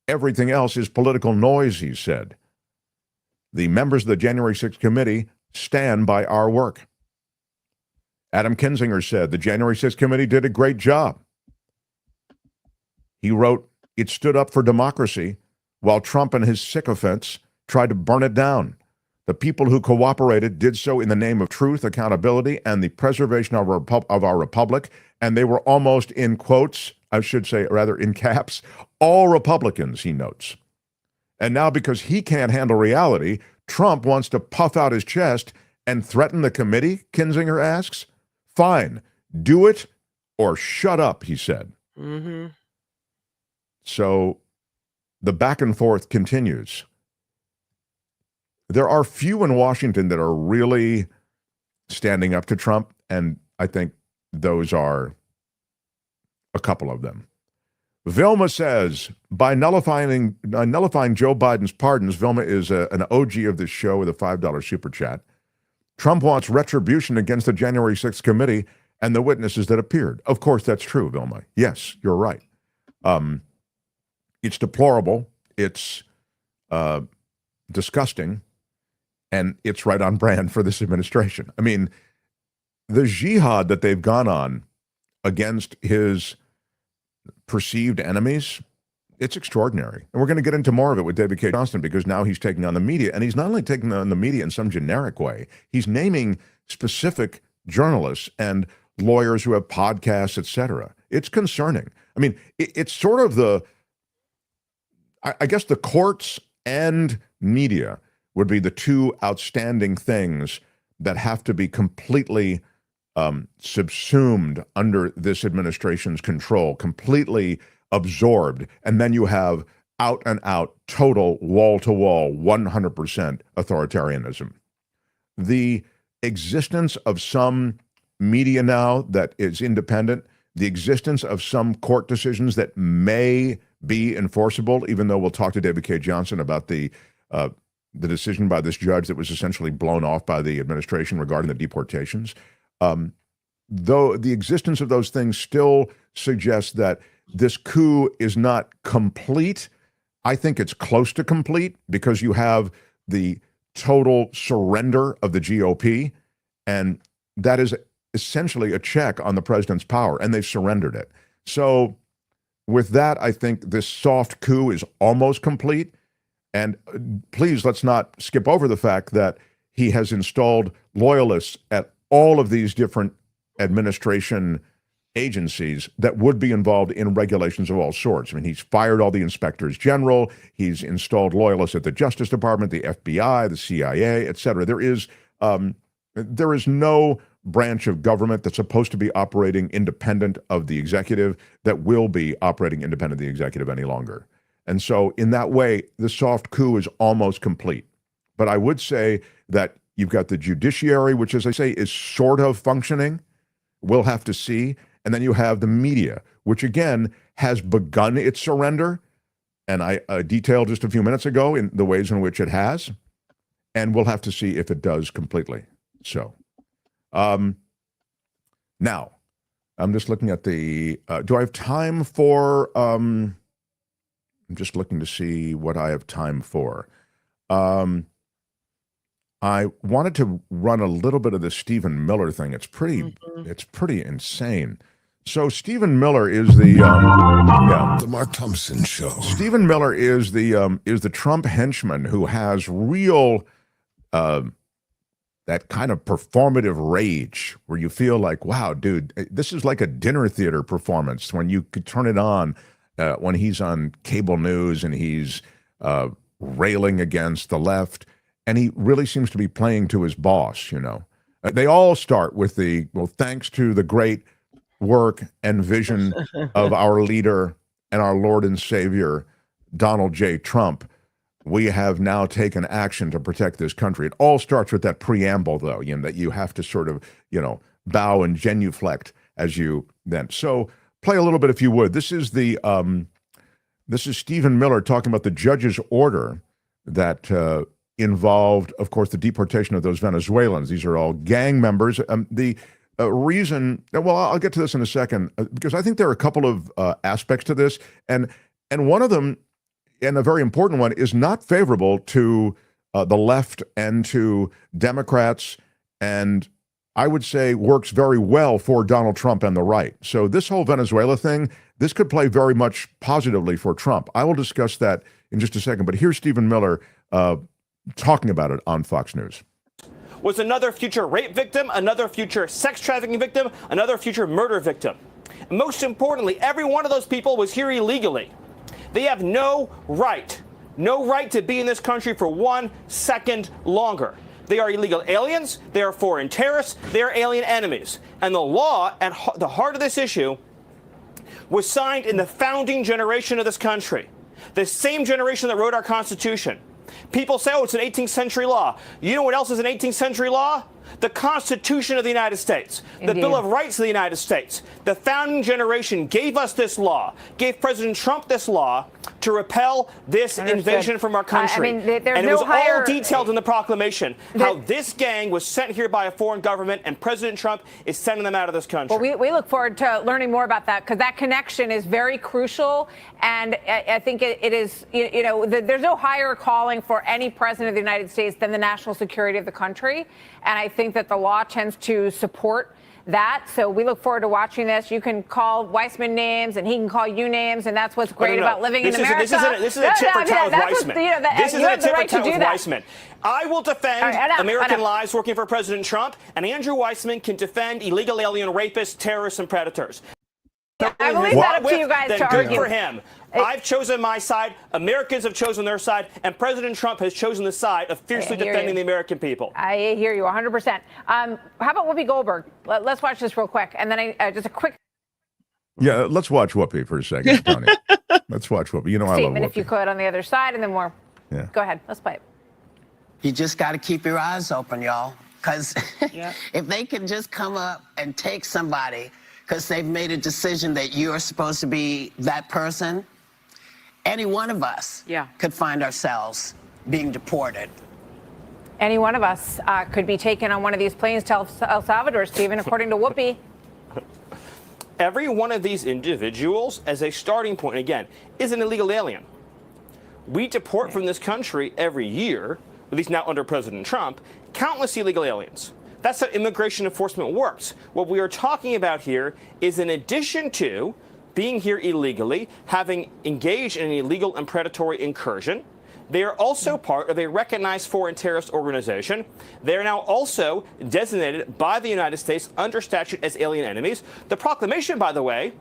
Everything else is political noise," he said. The members of the January 6th committee stand by our work. Adam Kinzinger said, "The January 6th committee did a great job." He wrote, "It stood up for democracy while Trump and his sycophants tried to burn it down. The people who cooperated did so in the name of truth, accountability, and the preservation of our republic, and they were almost, in quotes, I should say, rather in caps, all Republicans," he notes. And now, because he can't handle reality, Trump wants to puff out his chest and threaten the committee, Kinzinger asks. Fine, do it or shut up, he said. Mm-hmm. So the back and forth continues. There are few in Washington that are really standing up to Trump, and I think those are a couple of them. Vilma says, by nullifying Joe Biden's pardons, Vilma is an OG of this show with a $5 super chat. Trump wants retribution against the January 6th committee and the witnesses that appeared. Of course, that's true, Vilma. Yes, you're right. It's deplorable. It's disgusting. And it's right on brand for this administration. I mean, the jihad that they've gone on against his perceived enemies, it's extraordinary. And we're going to get into more of it with David Cay Johnston, because now he's taking on the media. And he's not only taking on the media in some generic way, he's naming specific journalists and lawyers who have podcasts, etc. It's concerning. I mean, it's sort of I guess the courts and media would be the two outstanding things that have to be completely subsumed under this administration's control, completely absorbed. And then you have out and out, total, wall-to-wall, 100% authoritarianism. The existence of some media now that is independent, the existence of some court decisions that may be enforceable, even though we'll talk to David Cay Johnston about the the decision by this judge that was essentially blown off by the administration regarding the deportations. Though the existence of those things still suggests that this coup is not complete, I think it's close to complete because you have the total surrender of the GOP, and that is essentially a check on the president's power, and they've surrendered it. So with that, I think this soft coup is almost complete. And please, let's not skip over the fact that he has installed loyalists at all of these different administration agencies that would be involved in regulations of all sorts. I mean, he's fired all the inspectors general. He's installed loyalists at the Justice Department, the FBI, the CIA, et cetera. There is no branch of government that's supposed to be operating independent of the executive that will be operating independent of the executive any longer. And so in that way, the soft coup is almost complete. But I would say that you've got the judiciary, which, as I say, is sort of functioning. We'll have to see. And then you have the media, which again has begun its surrender. And I detailed just a few minutes ago in the ways in which it has. And we'll have to see if it does completely. So now, I'm just looking at the, do I have time for, I'm just looking to see what I have time for. I wanted to run a little bit of the Stephen Miller thing. It's pretty insane. So Stephen Miller is the Mark Thompson Show. Stephen Miller is the Trump henchman who has real that kind of performative rage where you feel like, wow, dude, this is like a dinner theater performance when you could turn it on when he's on cable news and he's railing against the left. And he really seems to be playing to his boss, you know. They all start with thanks to the great work and vision of our leader and our Lord and Savior, Donald J. Trump, we have now taken action to protect this country. It all starts with that preamble, though, you know, that you have to sort of, you know, bow and genuflect as you then. So play a little bit, if you would. This is Stephen Miller talking about the judge's order that involved, of course, the deportation of those Venezuelans. These are all gang members. The reason, well, I'll get to this in a second, because I think there are a couple of aspects to this, and one of them, and a very important one, is not favorable to the left and to Democrats, and I would say works very well for Donald Trump and the right. So this whole Venezuela thing, this could play very much positively for Trump. I will discuss that in just a second, but here's Stephen Miller talking about it on Fox News. Was another future rape victim, another future sex trafficking victim, another future murder victim. And most importantly, every one of those people was here illegally. They have no right to be in this country for 1 second longer. They are illegal aliens, they are foreign terrorists, they are alien enemies. And the law at the heart of this issue was signed in the founding generation of this country, the same generation that wrote our Constitution. People say, oh, it's an 18th century law. You know what else is an 18th century law? The Constitution of the United States, the Bill of Rights of the United States. The founding generation gave us this law, gave President Trump this law to repel this invasion from our country. And it was all detailed in the proclamation, how this gang was sent here by a foreign government and President Trump is sending them out of this country. Well, we look forward to learning more about that, because that connection is very crucial. And I think it is, you know, there's no higher calling for any president of the United States than the national security of the country. And I think that the law tends to support that. So we look forward to watching this. You can call Weissman names and he can call you names. And that's what's great about living in America. This is a tit for tat with Weissman. This is a tit for tat with Weissman. I will defend American lives working for President Trump, and Andrew Weissman can defend illegal alien rapists, terrorists, and predators. I believe that up to you guys to argue. Good for him. I've chosen my side. Americans have chosen their side, and President Trump has chosen the side of fiercely defending the American people. I hear you 100%. How about Whoopi Goldberg? Let's watch this real quick, and then just a quick. Yeah, let's watch Whoopi for a second, Tony. Let's watch Whoopi. You know, I love Whoopi. If you could, on the other side, and then more. Yeah. Go ahead. Let's play it. You just got to keep your eyes open, y'all, because if they can just come up and take somebody because they've made a decision that you're supposed to be that person, any one of us could find ourselves being deported. Any one of us could be taken on one of these planes to El Salvador, Stephen, according to Whoopi. Every one of these individuals, as a starting point, again, is an illegal alien. We deport from this country every year, at least now under President Trump, countless illegal aliens. That's how immigration enforcement works. What we are talking about here is, in addition to being here illegally, having engaged in an illegal and predatory incursion, they are also part of a recognized foreign terrorist organization. They are now also designated by the United States under statute as alien enemies. The proclamation, by the way,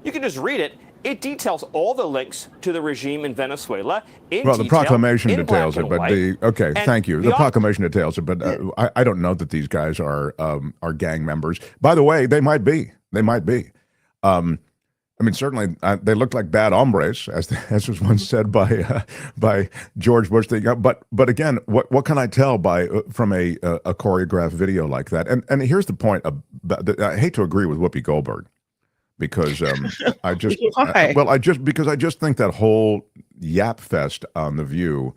you can just read it. It details all the links to the regime in Venezuela. Well, the proclamation details it, but thank you. The proclamation details it, but I don't know that these guys are gang members. By the way, they might be. They might be. I mean, certainly they look like bad hombres, as was once said by George Bush. But again, what can I tell from a choreographed video like that? And here's the point. I hate to agree with Whoopi Goldberg because I just because I just think that whole yap fest on The View.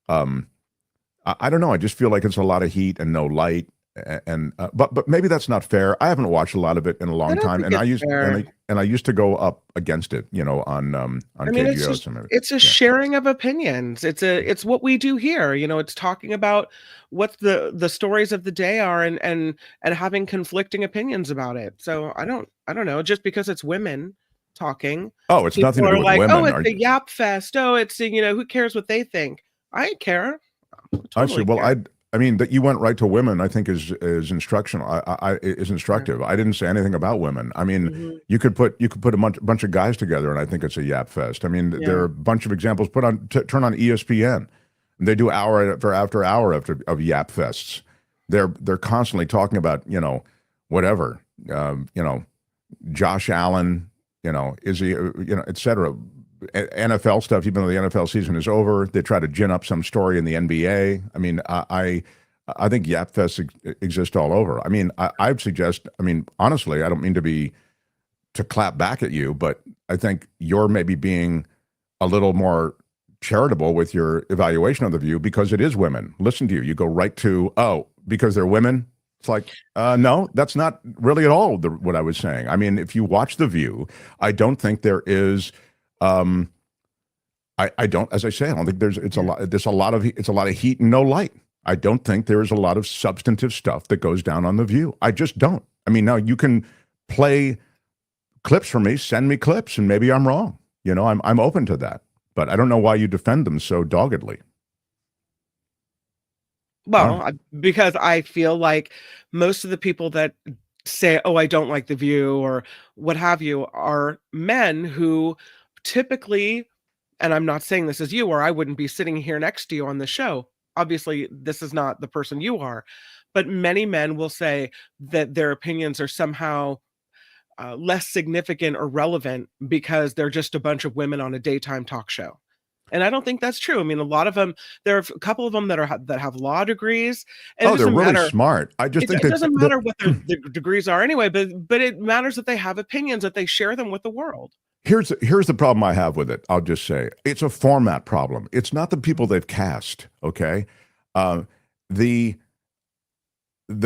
I don't know. I just feel like it's a lot of heat and no light. But maybe that's not fair. I haven't watched a lot of it in a long time, and I used to go up against it, on KGO. It's a sharing of opinions. It's what we do here. It's talking about what the stories of the day are and having conflicting opinions about it. So I don't know. Just because it's women talking. Oh, it's nothing to do with women. Oh, it's a yap fest. Oh, it's who cares what they think? I care. Actually, well, I mean, that you went right to women, I think is instructional. Is instructive. I didn't say anything about women. I mean, you could put a bunch of guys together, and I think it's a yap fest. I mean, there are a bunch of examples. Turn on ESPN. They do hour after hour of yap fests. They're constantly talking about whatever Josh Allen, is he et cetera. NFL stuff, even though the NFL season is over, they try to gin up some story in the NBA. I mean, I think yap fests exist all over. I mean, I'd suggest. I mean, honestly, I don't mean to clap back at you, but I think you're maybe being a little more charitable with your evaluation of The View because it is women. Listen to you. You go right to because they're women. It's like, no, that's not really at all what I was saying. I mean, if you watch The View, I don't think there is. I don't, as I say, I don't think it's a lot of heat and no light. I don't think there is a lot of substantive stuff that goes down on The View. I just don't. I mean, now you can play clips for me, send me clips, and maybe I'm wrong. I'm open to that, but I don't know why you defend them so doggedly. Well, because I feel like most of the people that say, "Oh, I don't like The View" or what have you, are men who typically, and I'm not saying this is you, or I wouldn't be sitting here next to you on the show. Obviously, this is not the person you are, but many men will say that their opinions are somehow less significant or relevant because they're just a bunch of women on a daytime talk show. And I don't think that's true. I mean, a lot of them, there are a couple of them that have law degrees. And they're really smart. I just think it doesn't matter what their degrees are anyway, but it matters that they have opinions, that they share them with the world. Here's the problem I have with it. I'll just say it's a format problem. It's not the people they've cast. Okay, the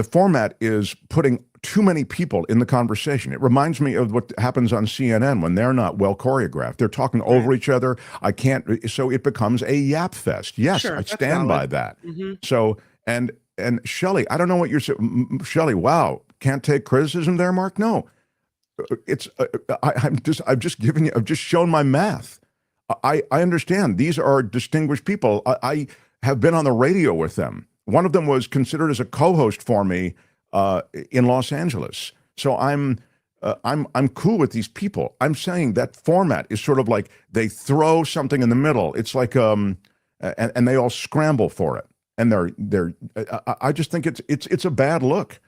format is putting too many people in the conversation. It reminds me of what happens on CNN when they're not well choreographed. They're talking over each other. So it becomes a yap fest. Yes, sure, I stand by that. Mm-hmm. So and Shelley, I don't know what you're saying. Shelley, wow, can't take criticism there, Mark? No. It's I've just shown my math. I understand these are distinguished people. I have been on the radio with them. One of them was considered as a co-host for me in Los Angeles. So I'm cool with these people. I'm saying that format is sort of like they throw something in the middle. It's like and they all scramble for it. And I just think it's a bad look.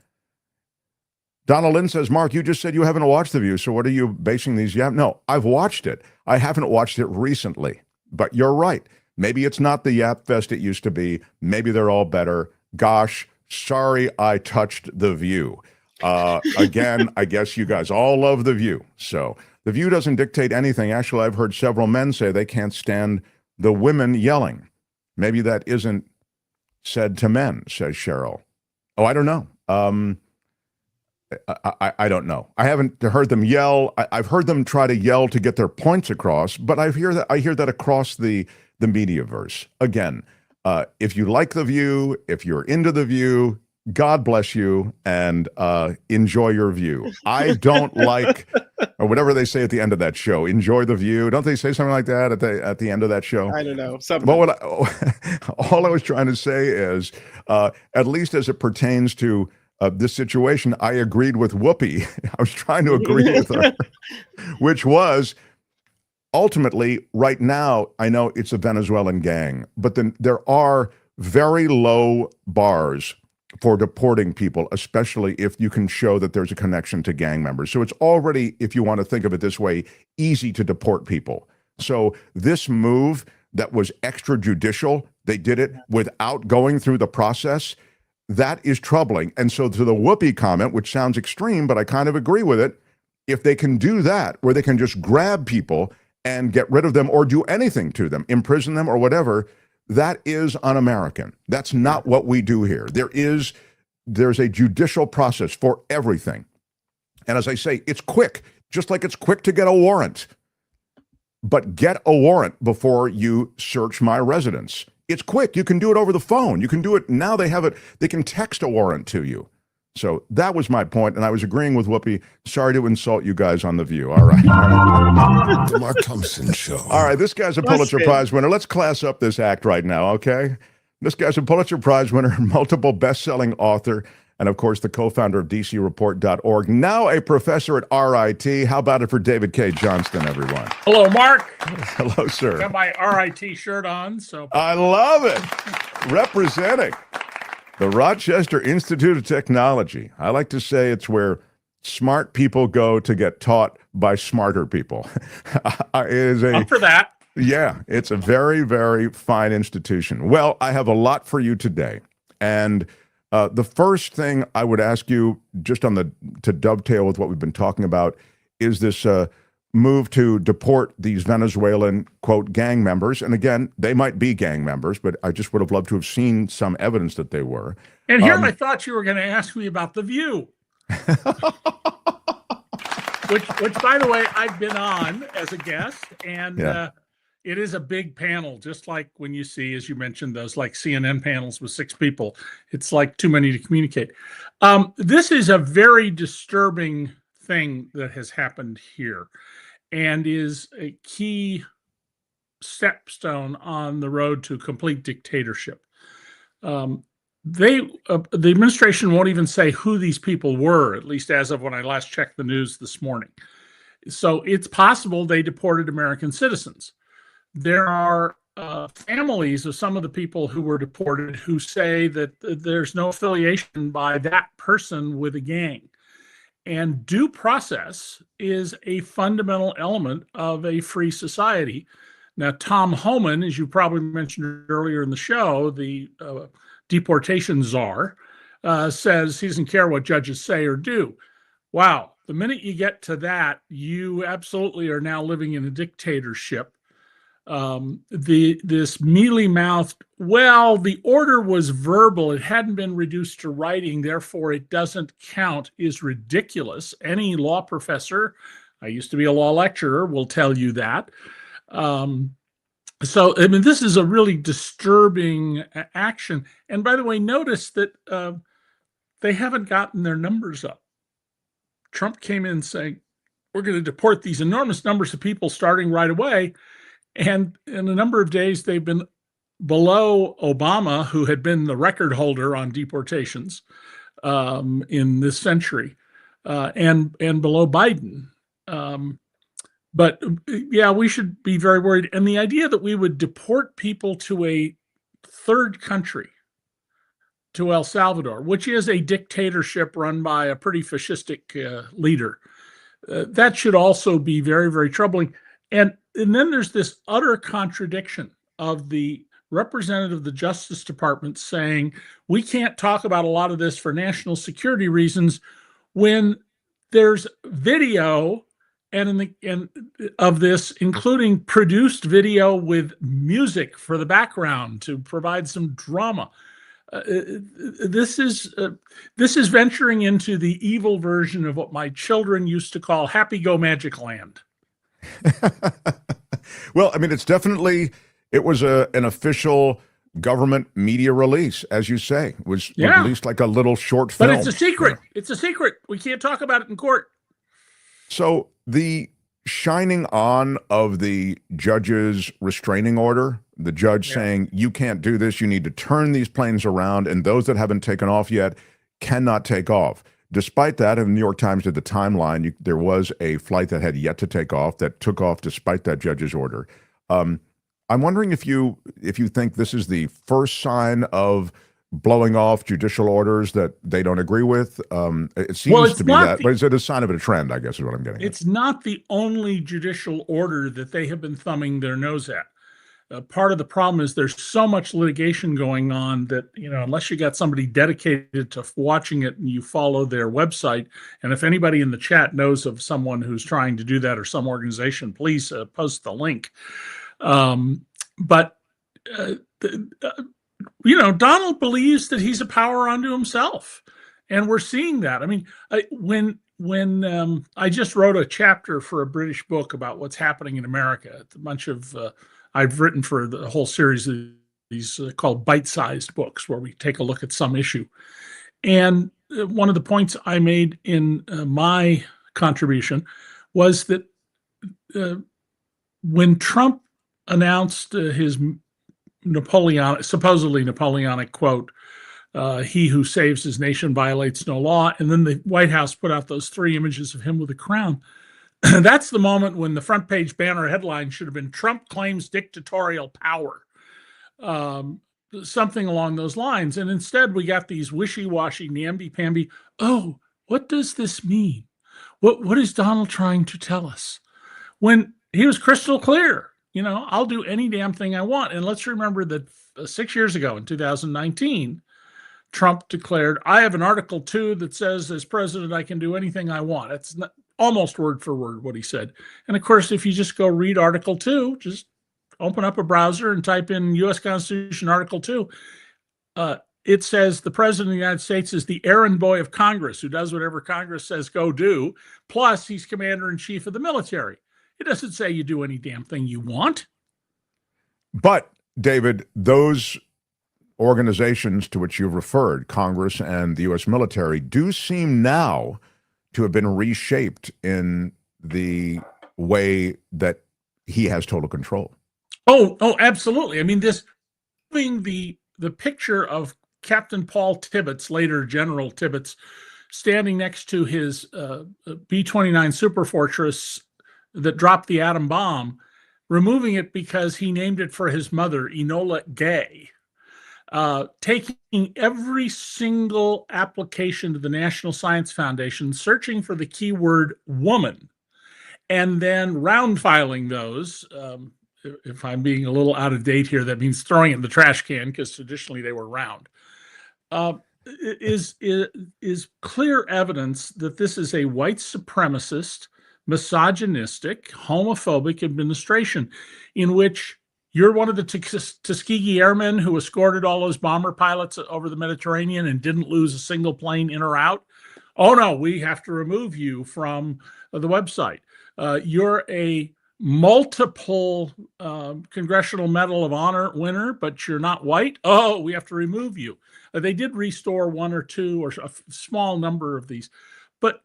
Donald Lynn says, Mark, you just said you haven't watched The View, so what are you basing these? No, I've watched it. I haven't watched it recently, but you're right. Maybe it's not the yap fest it used to be. Maybe they're all better. Gosh, sorry I touched The View. Again, I guess you guys all love The View. So The View doesn't dictate anything. Actually, I've heard several men say they can't stand the women yelling. Maybe that isn't said to men, says Cheryl. Oh, I don't know. I don't know. I haven't heard them yell. I've heard them try to yell to get their points across, but I hear that across the mediaverse. Again, if you like The View, if you're into The View, God bless you, and enjoy your view. I don't like, or whatever they say at the end of that show, enjoy the view. Don't they say something like that at the end of that show? I don't know. Something. But all I was trying to say is, at least as it pertains to this situation, I agreed with Whoopi. I was trying to agree with her, which was, ultimately, right now, I know it's a Venezuelan gang, but then there are very low bars for deporting people, especially if you can show that there's a connection to gang members. So it's already, if you want to think of it this way, easy to deport people. So this move that was extrajudicial, they did it without going through the process, that is troubling. And so to the Whoopi comment, which sounds extreme, but I kind of agree with it, if they can do that, where they can just grab people and get rid of them or do anything to them, imprison them or whatever, that is un-American. That's not what we do here. There's a judicial process for everything. And as I say, it's quick, just like it's quick to get a warrant. But get a warrant before you search my residence. It's quick. You can do it over the phone. You can do it now. They can text a warrant to you. So that was my point, and I was agreeing with Whoopi. Sorry to insult you guys on The View. All right. The Mark Thompson Show. All right, this guy's a Pulitzer Prize winner. Let's class up this act right now, okay? This guy's a Pulitzer Prize winner, multiple best-selling author, and of course, the co-founder of DCReport.org, now a professor at RIT. How about it for David Cay Johnston, everyone? Hello, Mark. Hello, sir. Got my RIT shirt on, so. I love it. Representing the Rochester Institute of Technology. I like to say it's where smart people go to get taught by smarter people. It is Up for that. Yeah, it's a very, very fine institution. Well, I have a lot for you today. And the first thing I would ask you, just to dovetail with what we've been talking about, is this move to deport these Venezuelan, quote, gang members. And again, they might be gang members, but I just would have loved to have seen some evidence that they were. And here I thought you were going to ask me about The View. which, by the way, I've been on as a guest, and it is a big panel, just like when you see, as you mentioned, those like CNN panels with 6 people. It's like too many to communicate. This is a very disturbing thing that has happened here, and is a key stepstone on the road to complete dictatorship. The administration won't even say who these people were, at least as of when I last checked the news this morning. So it's possible they deported American citizens. There are families of some of the people who were deported who say that there's no affiliation by that person with a gang. And due process is a fundamental element of a free society. Now, Tom Homan, as you probably mentioned earlier in the show, the deportation czar, says he doesn't care what judges say or do. Wow, the minute you get to that, you absolutely are now living in a dictatorship. This mealy-mouthed, well, the order was verbal, it hadn't been reduced to writing, therefore it doesn't count, is ridiculous. Any law professor, I used to be a law lecturer, will tell you that. So, I mean, this is a really disturbing action. And by the way, notice that they haven't gotten their numbers up. Trump came in saying, we're going to deport these enormous numbers of people starting right away. And in a number of days, they've been below Obama, who had been the record holder on deportations in this century, and below Biden. But yeah, we should be very worried. And the idea that we would deport people to a third country, to El Salvador, which is a dictatorship run by a pretty fascistic leader, that should also be very, very troubling. And then there's this utter contradiction of the representative of the Justice Department saying, we can't talk about a lot of this for national security reasons, when there's video of this, including produced video with music for the background to provide some drama. This is venturing into the evil version of what my children used to call Happy Go Magic Land. Well, I mean, it was an official government media release, as you say. It was released like a little short film. But it's a secret. Yeah. It's a secret. We can't talk about it in court. So the shining on of the judge's restraining order, the judge saying, you can't do this, you need to turn these planes around, and those that haven't taken off yet cannot take off. Despite that, and the New York Times did the timeline, there was a flight that had yet to take off that took off despite that judge's order. I'm wondering if you think this is the first sign of blowing off judicial orders that they don't agree with. It seems to be that, but is it a sign of a trend, I guess is what I'm getting at. It's not the only judicial order that they have been thumbing their nose at. Part of the problem is there's so much litigation going on that, unless you got somebody dedicated to watching it and you follow their website, and if anybody in the chat knows of someone who's trying to do that or some organization, please post the link. But Donald believes that he's a power unto himself, and we're seeing that. I mean, when I just wrote a chapter for a British book about what's happening in America, it's a bunch of I've written for the whole series of these called bite-sized books, where we take a look at some issue. And one of the points I made in my contribution was that when Trump announced his supposedly Napoleonic quote, he who saves his nation violates no law, and then the White House put out those 3 images of him with a crown, that's the moment when the front page banner headline should have been Trump claims dictatorial power, something along those lines. And instead we got these wishy-washy, namby-pamby, oh, what does this mean? What is Donald trying to tell us? When he was crystal clear, I'll do any damn thing I want. And let's remember that 6 years ago in 2019, Trump declared, I have an Article 2 that says as president, I can do anything I want. It's not, almost word for word what he said. And of course, if you just go read Article 2, just open up a browser and type in U.S. Constitution Article 2, it says the president of the United States is the errand boy of Congress who does whatever Congress says go do, plus he's commander-in-chief of the military. It doesn't say you do any damn thing you want. But, David, those organizations to which you've referred, Congress and the U.S. military, do seem now to have been reshaped in the way that he has total control. Oh, absolutely. I mean, this the picture of Captain Paul Tibbets, later General Tibbets, standing next to his B-29 Superfortress that dropped the atom bomb, removing it because he named it for his mother, Enola Gay. Taking every single application to the National Science Foundation, searching for the keyword woman, and then round filing those. If I'm being a little out of date here, that means throwing it in the trash can, because traditionally they were round. Is clear evidence that this is a white supremacist, misogynistic, homophobic administration in which you're one of the Tuskegee Airmen who escorted all those bomber pilots over the Mediterranean and didn't lose a single plane in or out. Oh, no, we have to remove you from the website. You're a multiple Congressional Medal of Honor winner, but you're not white. Oh, we have to remove you. They did restore 1 or 2 or a small number of these. But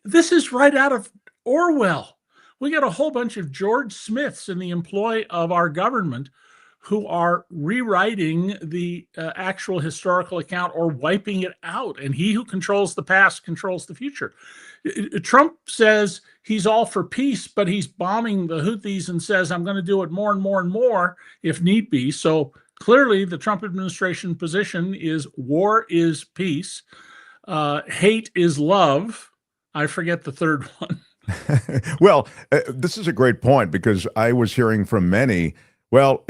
this is right out of Orwell. We got a whole bunch of George Smiths in the employ of our government who are rewriting the actual historical account or wiping it out. And he who controls the past controls the future. Trump says he's all for peace, but he's bombing the Houthis and says, I'm going to do it more and more and more if need be. So clearly the Trump administration position is war is peace. Hate is love. I forget the third one. Well, this is a great point, because I was hearing from many, well,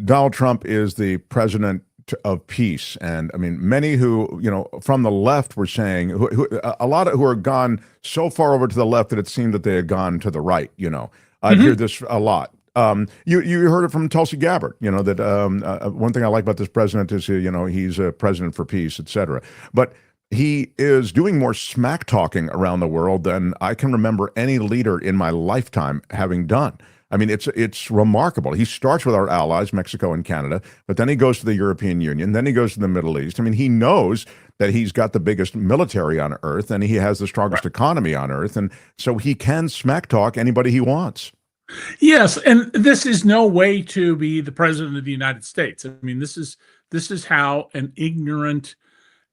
Donald Trump is the president of peace. And I mean, many who, from the left were saying, a lot of who are gone so far over to the left that it seemed that they had gone to the right, I hear this a lot. You heard it from Tulsi Gabbard, that one thing I like about this president is, he's a president for peace, et cetera. But he is doing more smack talking around the world than I can remember any leader in my lifetime having done. I mean, it's remarkable. He starts with our allies, Mexico and Canada, but then he goes to the European Union, then he goes to the Middle East. I mean, he knows that he's got the biggest military on earth and he has the strongest economy on earth. And so he can smack talk anybody he wants. Yes, and this is no way to be the president of the United States. I mean, this is how an ignorant,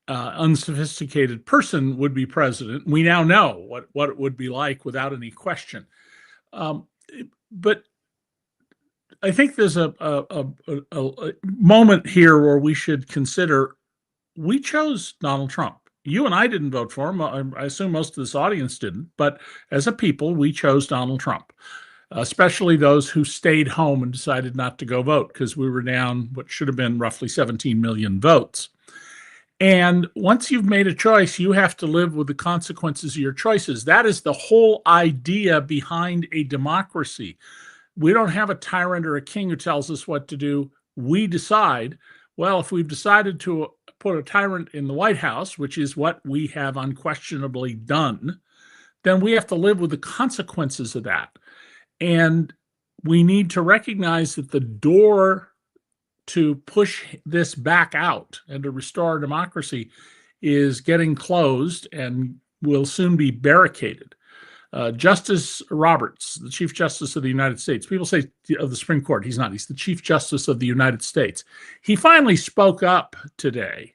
unsophisticated person would be president. We now know what it would be like without any question. But I think there's a moment here where we should consider we chose Donald Trump. You and I didn't vote for him. I assume most of this audience didn't. But as a people, we chose Donald Trump, especially those who stayed home and decided not to go vote because we were down what should have been roughly 17 million votes. And once you've made a choice, you have to live with the consequences of your choices. That is the whole idea behind a democracy. We don't have a tyrant or a king who tells us what to do. We decide, well, if we've decided to put a tyrant in the White House, which is what we have unquestionably done, then we have to live with the consequences of that. And we need to recognize that the door to push this back out and to restore democracy is getting closed and will soon be barricaded. Justice Roberts, the Chief Justice of the United States, people say of the Supreme Court, he's not, he's the Chief Justice of the United States. He finally spoke up today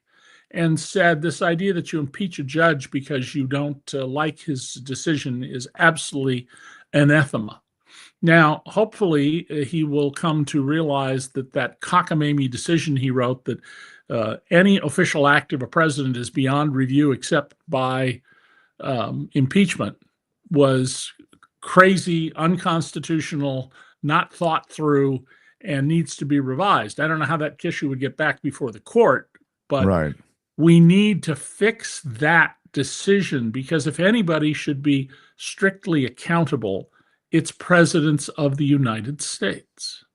and said this idea that you impeach a judge because you don't like his decision is absolutely anathema. Now, hopefully, he will come to realize that cockamamie decision he wrote that any official act of a president is beyond review except by impeachment was crazy, unconstitutional, not thought through, and needs to be revised. I don't know how that issue would get back before the court, but we need to fix that decision because if anybody should be strictly accountable, it's presidents of the United States.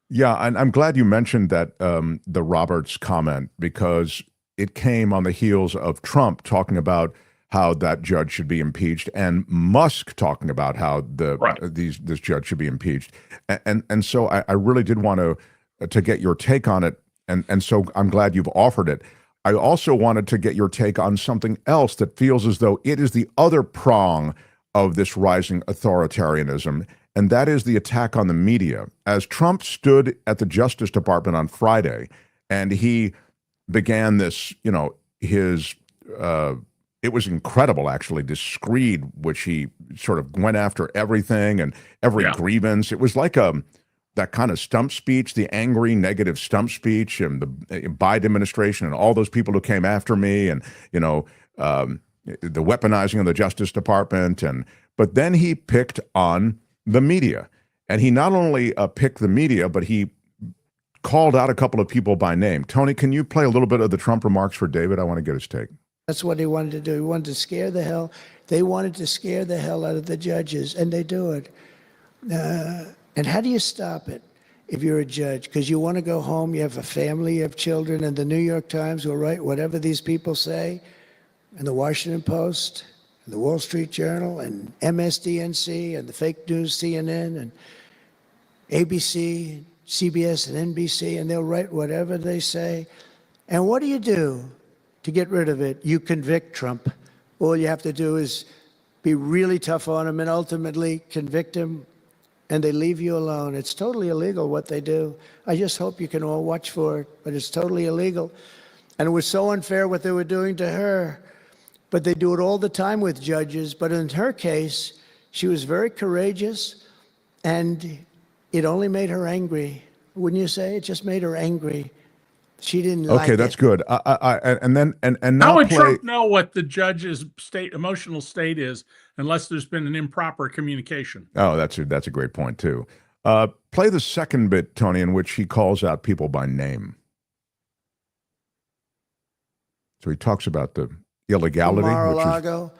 Yeah, and I'm glad you mentioned that the Roberts comment because it came on the heels of Trump talking about how that judge should be impeached and Musk talking about how this judge should be impeached. And so I really did want to get your take on it. And so I'm glad you've offered it. I also wanted to get your take on something else that feels as though it is the other prong of this rising authoritarianism, and that is the attack on the media. As Trump stood at the Justice Department on Friday, and he began this, it was incredible, actually, this screed, which he sort of went after everything and every grievance. It was like that kind of stump speech, the angry, negative stump speech, and the Biden administration and all those people who came after me, and, the weaponizing of the Justice Department, but then he picked on the media, and he not only picked the media, but he called out a couple of people by name. Tony, can you play a little bit of the Trump remarks for David? I want to get his take. That's what he wanted to do. He wanted to scare the hell. They wanted to scare the hell out of the judges, and they do it. And how do you stop it if you're a judge? Because you want to go home, you have a family, you have children, and the New York Times will write whatever these people say, and the Washington Post, and the Wall Street Journal, and MSDNC, and the fake news CNN, and ABC, CBS, and NBC, and they'll write whatever they say. And what do you do to get rid of it? You convict Trump. All you have to do is be really tough on him and ultimately convict him, and they leave you alone. It's totally illegal what they do. I just hope you can all watch for it, but it's totally illegal. And it was so unfair what they were doing to her. But they do it all the time with judges. But in her case, she was very courageous, and it only made her angry. Wouldn't you say? It just made her angry. She didn't like it. Okay, that's good. And now how would Trump know what the judge's emotional state is unless there's been an improper communication? Oh, that's a great point too. Play the second bit, Tony, in which he calls out people by name. So he talks about the illegality, Mar-a-Lago,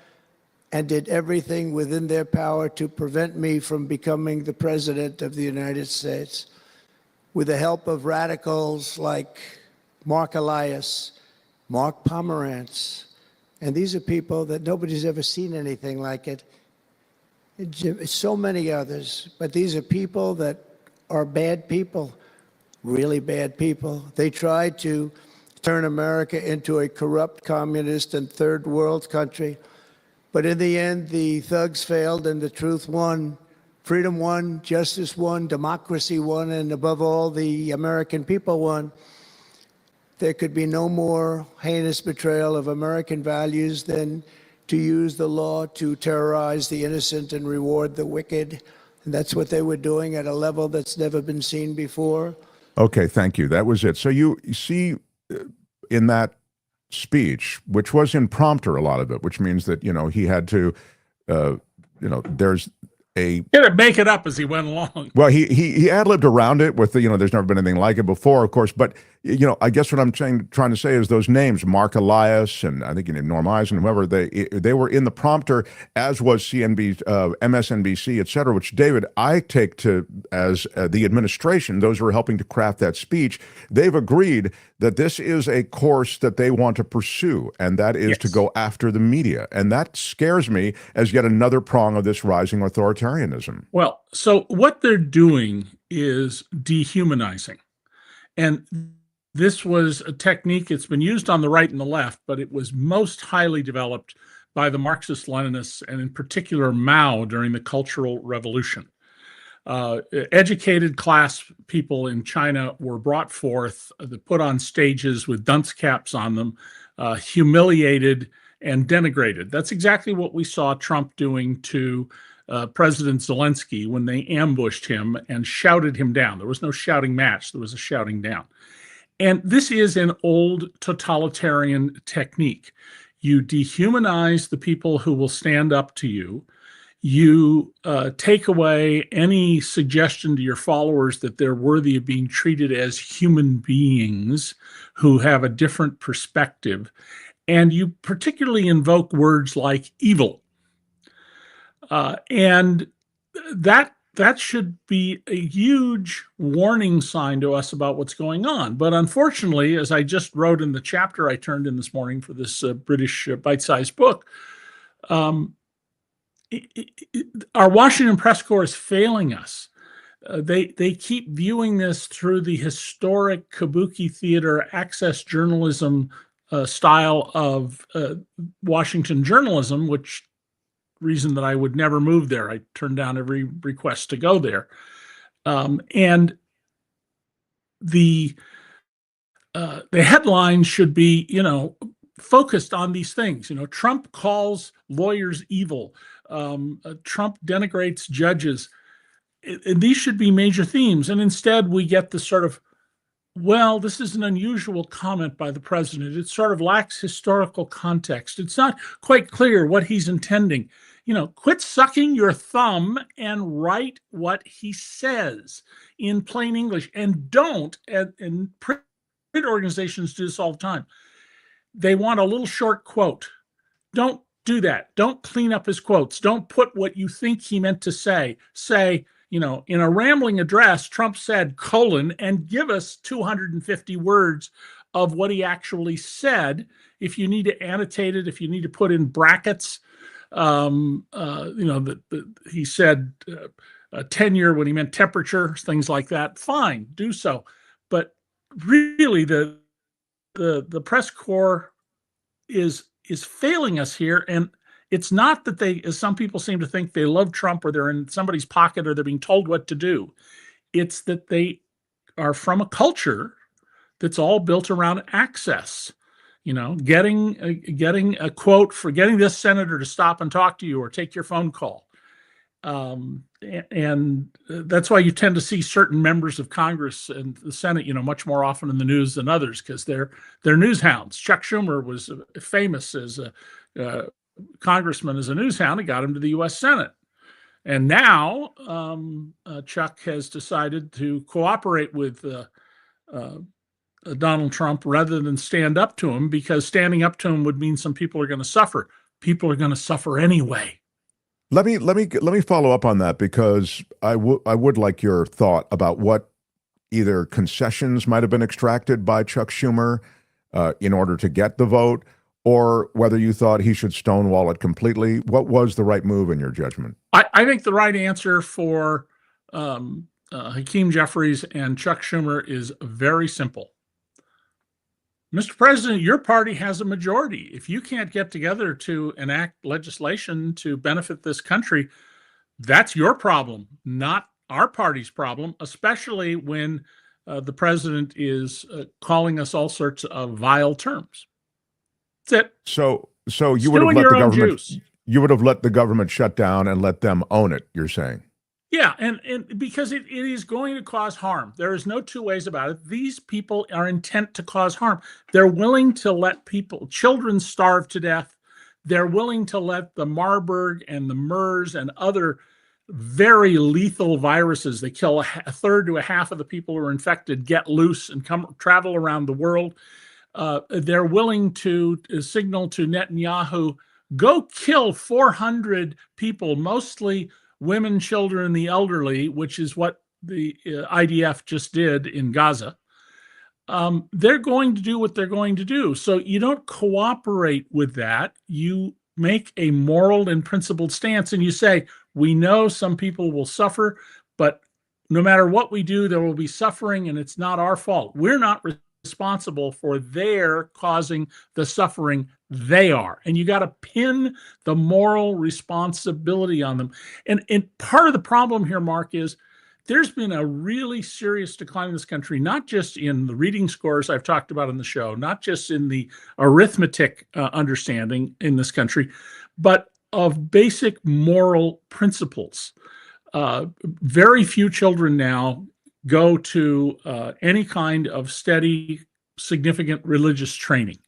and did everything within their power to prevent me from becoming the president of the United States. With the help of radicals like Mark Elias, Mark Pomerantz, and these are people that nobody's ever seen anything like it. So many others, but these are people that are bad people, really bad people. They tried to turn America into a corrupt, communist, and third world country. But in the end, the thugs failed and the truth won. Freedom won, justice won, democracy won, and above all, the American people won. There could be no more heinous betrayal of American values than to use the law to terrorize the innocent and reward the wicked. And that's what they were doing at a level that's never been seen before. Okay, thank you. That was it. So you see in that speech, which was in prompter, a lot of it, which means that, he had to, there's a... He had to make it up as he went along. Well, he ad-libbed around it with the, there's never been anything like it before, of course, but, I guess what I'm trying to say is those names, Mark Elias and I think Norm Eisen, whoever, they were in the prompter, as was MSNBC, et cetera, which, David, I take to as the administration, those who are helping to craft that speech, they've agreed that this is a course that they want to pursue, and that is to go after the media. And that scares me as yet another prong of this rising authoritarianism. Well, so what they're doing is dehumanizing. And this was a technique, it's been used on the right and the left, but it was most highly developed by the Marxist-Leninists, and in particular Mao during the Cultural Revolution. Educated class people in China were brought forth, put on stages with dunce caps on them, humiliated and denigrated. That's exactly what we saw Trump doing to President Zelensky when they ambushed him and shouted him down. There was no shouting match, there was a shouting down. And this is an old totalitarian technique. You dehumanize the people who will stand up to you. You take away any suggestion to your followers that they're worthy of being treated as human beings who have a different perspective. And you particularly invoke words like evil. And that should be a huge warning sign to us about what's going on. But unfortunately, as I just wrote in the chapter I turned in this morning for this British bite-sized book, our Washington press corps is failing us. They keep viewing this through the historic kabuki theater access journalism style of Washington journalism, which reason that I would never move there. I turned down every request to go there. And the headline should be, focused on these things. Trump calls lawyers evil. Trump denigrates judges. These should be major themes. And instead we get the sort of, well, this is an unusual comment by the president. It sort of lacks historical context. It's not quite clear what he's intending. Quit sucking your thumb and write what he says in plain English. And don't, and print organizations do this all the time. They want a little short quote. Don't do that. Don't clean up his quotes. Don't put what you think he meant to say. Say, in a rambling address, Trump said, and give us 250 words of what he actually said. If you need to annotate it, if you need to put in brackets, he said tenure when he meant temperature, things like that, fine, do so. But really, the press corps is failing us here. And it's not that they, as some people seem to think, they love Trump or they're in somebody's pocket or they're being told what to do. It's that they are from a culture that's all built around access. Getting a quote for getting this senator to stop and talk to you or take your phone call. And that's why you tend to see certain members of Congress and the Senate, much more often in the news than others, because they're news hounds. Chuck Schumer was famous as a congressman as a news hound. It got him to the U.S. Senate. And now Chuck has decided to cooperate with Donald Trump rather than stand up to him, because standing up to him would mean some people are going to suffer. People are going to suffer anyway. Let me follow up on that, because I would like your thought about what either concessions might have been extracted by Chuck Schumer in order to get the vote, or whether you thought he should stonewall it completely. What was the right move in your judgment? I think the right answer for Hakeem Jeffries and Chuck Schumer is very simple. Mr. President, your party has a majority. If you can't get together to enact legislation to benefit this country, that's your problem, not our party's problem, especially when the president is calling us all sorts of vile terms. That's it. So you would have let the government, you would have let the government shut down and let them own it, you're saying? Yeah, and because it is going to cause harm. There is no two ways about it. These people are intent to cause harm. They're willing to let children starve to death. They're willing to let the Marburg and the MERS and other very lethal viruses that kill a third to a half of the people who are infected get loose and travel around the world. They're willing to signal to Netanyahu, go kill 400 people, mostly women, children, and the elderly, which is what the IDF just did in Gaza. They're going to do what they're going to do. So you don't cooperate with that. You make a moral and principled stance, and you say, we know some people will suffer, but no matter what we do, there will be suffering, and it's not our fault. We're not responsible for their causing the suffering. They are. And you got to pin the moral responsibility on them. And part of the problem here, Mark, is there's been a really serious decline in this country, not just in the reading scores I've talked about in the show, not just in the arithmetic understanding in this country, but of basic moral principles. Very few children now go to any kind of steady, significant religious training.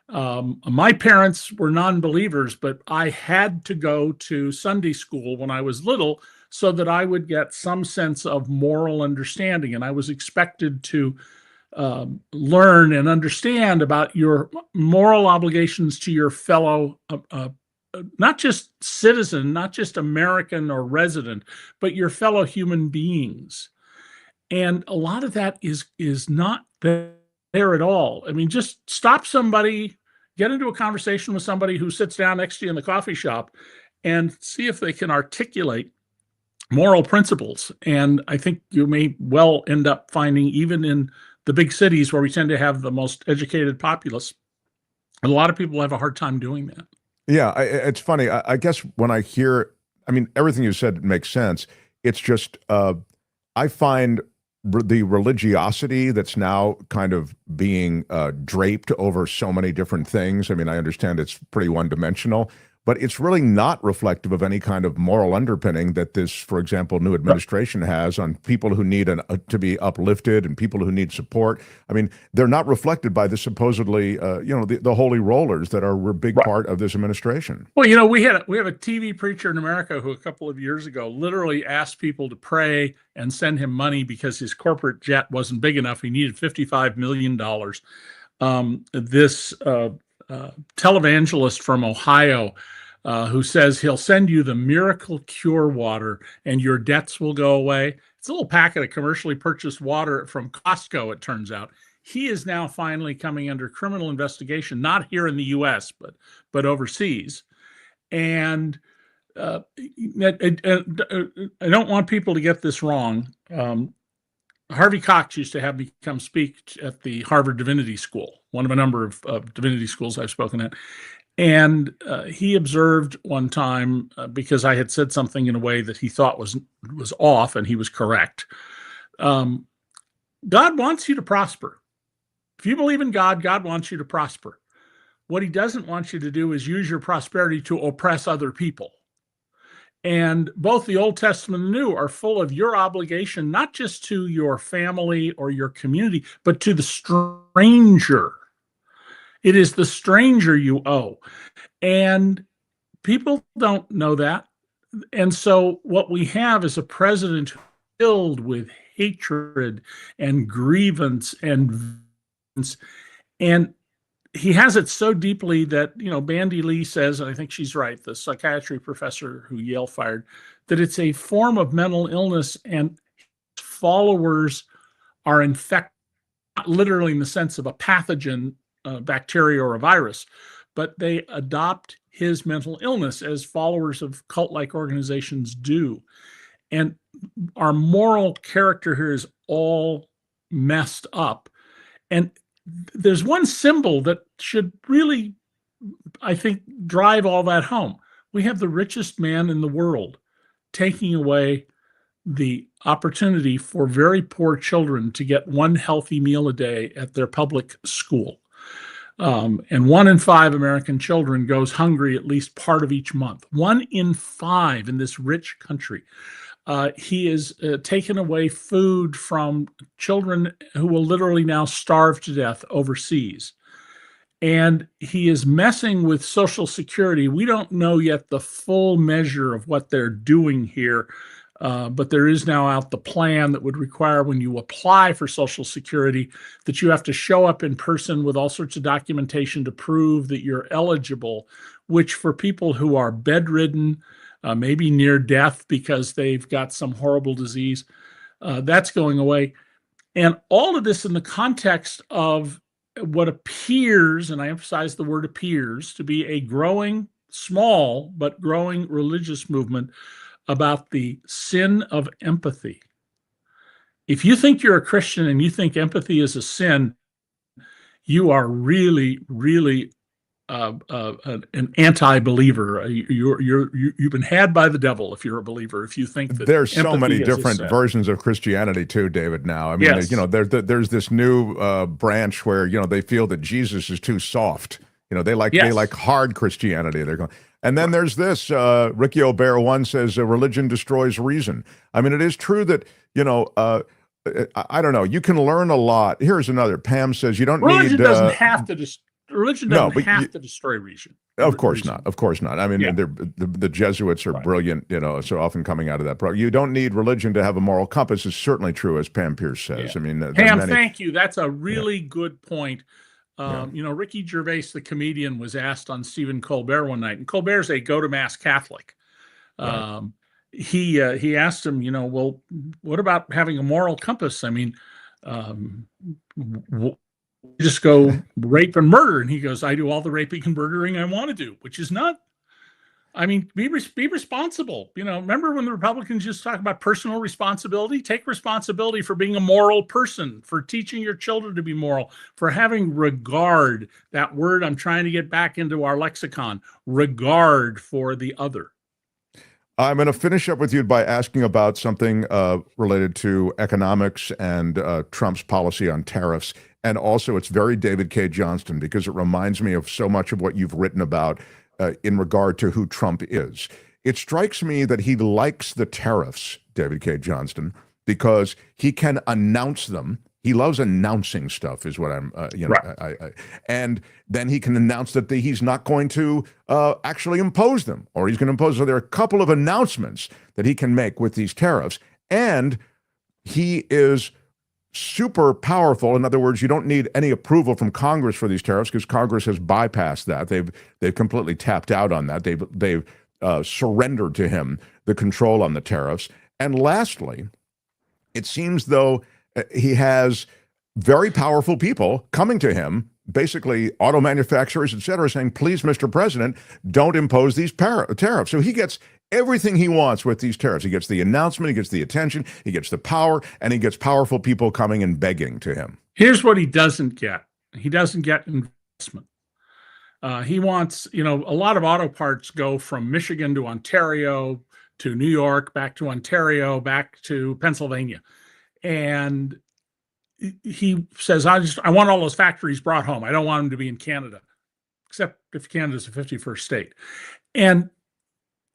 My parents were non-believers, but I had to go to Sunday school when I was little so that I would get some sense of moral understanding. And I was expected to learn and understand about your moral obligations to your fellow, not just citizen, not just American or resident, but your fellow human beings. And a lot of that is not there at all. I mean, just stop somebody, get into a conversation with somebody who sits down next to you in the coffee shop, and see if they can articulate moral principles. And I think you may well end up finding, even in the big cities where we tend to have the most educated populace, a lot of people have a hard time doing that. Yeah, it's funny. I guess when I hear, I mean, everything you said makes sense. It's just, I find the religiosity that's now kind of being draped over so many different things. I mean, I understand it's pretty one-dimensional, but it's really not reflective of any kind of moral underpinning that this, for example, new administration has on people who need to be uplifted and people who need support. I mean, they're not reflected by the supposedly, the holy rollers that are a big part of this administration. Well, we have a TV preacher in America who a couple of years ago literally asked people to pray and send him money because his corporate jet wasn't big enough. He needed $55 million. This televangelist from Ohio who says he'll send you the miracle cure water and your debts will go away. It's a little packet of commercially purchased water from Costco, it turns out. He is now finally coming under criminal investigation, not here in the U.S., but overseas. And I don't want people to get this wrong. Harvey Cox used to have me come speak at the Harvard Divinity School, one of a number of divinity schools I've spoken at. And he observed one time, because I had said something in a way that he thought was off, and he was correct. God wants you to prosper. If you believe in God, God wants you to prosper. What he doesn't want you to do is use your prosperity to oppress other people. And both the Old Testament and the New are full of your obligation, not just to your family or your community, but to the stranger. It is the stranger you owe. And people don't know that. And so what we have is a president filled with hatred and grievance and And he has it so deeply that, Bandy Lee says, and I think she's right, the psychiatry professor who Yale fired, that it's a form of mental illness, and followers are infected, not literally in the sense of a pathogen, bacteria or a virus, but they adopt his mental illness as followers of cult-like organizations do. And our moral character here is all messed up. And there's one symbol that should really, I think, drive all that home. We have the richest man in the world taking away the opportunity for very poor children to get one healthy meal a day at their public school. And 1 in 5 American children goes hungry at least part of each month. 1 in 5 in this rich country. He is taken away food from children who will literally now starve to death overseas. And he is messing with Social Security. We don't know yet the full measure of what they're doing here, but there is now out the plan that would require, when you apply for Social Security, that you have to show up in person with all sorts of documentation to prove that you're eligible, which for people who are bedridden, maybe near death because they've got some horrible disease, that's going away. And all of this in the context of what appears, and I emphasize the word appears, to be a growing, small, but growing religious movement about the sin of empathy. If you think you're a Christian and you think empathy is a sin, you are really, really an anti-believer. You've been had by the devil if you're a believer. If you think that there's so many empathy is a different sin. versions of Christianity too, David. Now, I mean, Yes. there's this new branch where they feel that Jesus is too soft. They like hard Christianity. They're going, and then there's this. Ricky O'Bear one says religion destroys reason. I mean, it is true that I don't know. You can learn a lot. Here's another. Pam says you don't Religion need. doesn't have to. Religion doesn't have to destroy reason. Of course not. Of course not. I mean, the Jesuits are brilliant, so often coming out of that. You don't need religion to have a moral compass. Is certainly true, as Pam Pierce says. I mean, Pam, thank you. That's a really good point. Ricky Gervais, the comedian, was asked on Stephen Colbert one night, and Colbert's a go-to-mass Catholic. Right. He asked him, well, what about having a moral compass? I mean, just go rape and murder. And he goes, I do all the raping and murdering I want to do, which is not, I mean, be responsible. Remember when the Republicans just talk about personal responsibility? Take responsibility for being a moral person, for teaching your children to be moral, for having regard, that word I'm trying to get back into our lexicon, regard for the other. I'm going to finish up with you by asking about something related to economics and Trump's policy on tariffs. And also, it's very David Cay Johnston, because it reminds me of so much of what you've written about in regard to who Trump is. It strikes me that he likes the tariffs, David Cay Johnston, because he can announce them. He loves announcing stuff, is what I'm, right. And then he can announce that he's not going to actually impose them, or he's going to impose. So there are a couple of announcements that he can make with these tariffs, and he is super powerful. In other words, you don't need any approval from Congress for these tariffs, because Congress has bypassed that. They've completely tapped out on that. They've surrendered to him the control on the tariffs. And lastly, it seems though he has very powerful people coming to him, basically auto manufacturers, et cetera, saying, please, Mr. President, don't impose these tariffs. So he gets everything he wants with these tariffs. He gets the announcement, he gets the attention, he gets the power, and he gets powerful people coming and begging to him. Here's what he doesn't get. He doesn't get investment. He wants, a lot of auto parts go from Michigan to Ontario to New York, back to Ontario, back to Pennsylvania. And he says, I want all those factories brought home. I don't want them to be in Canada, except if Canada's a 51st state. And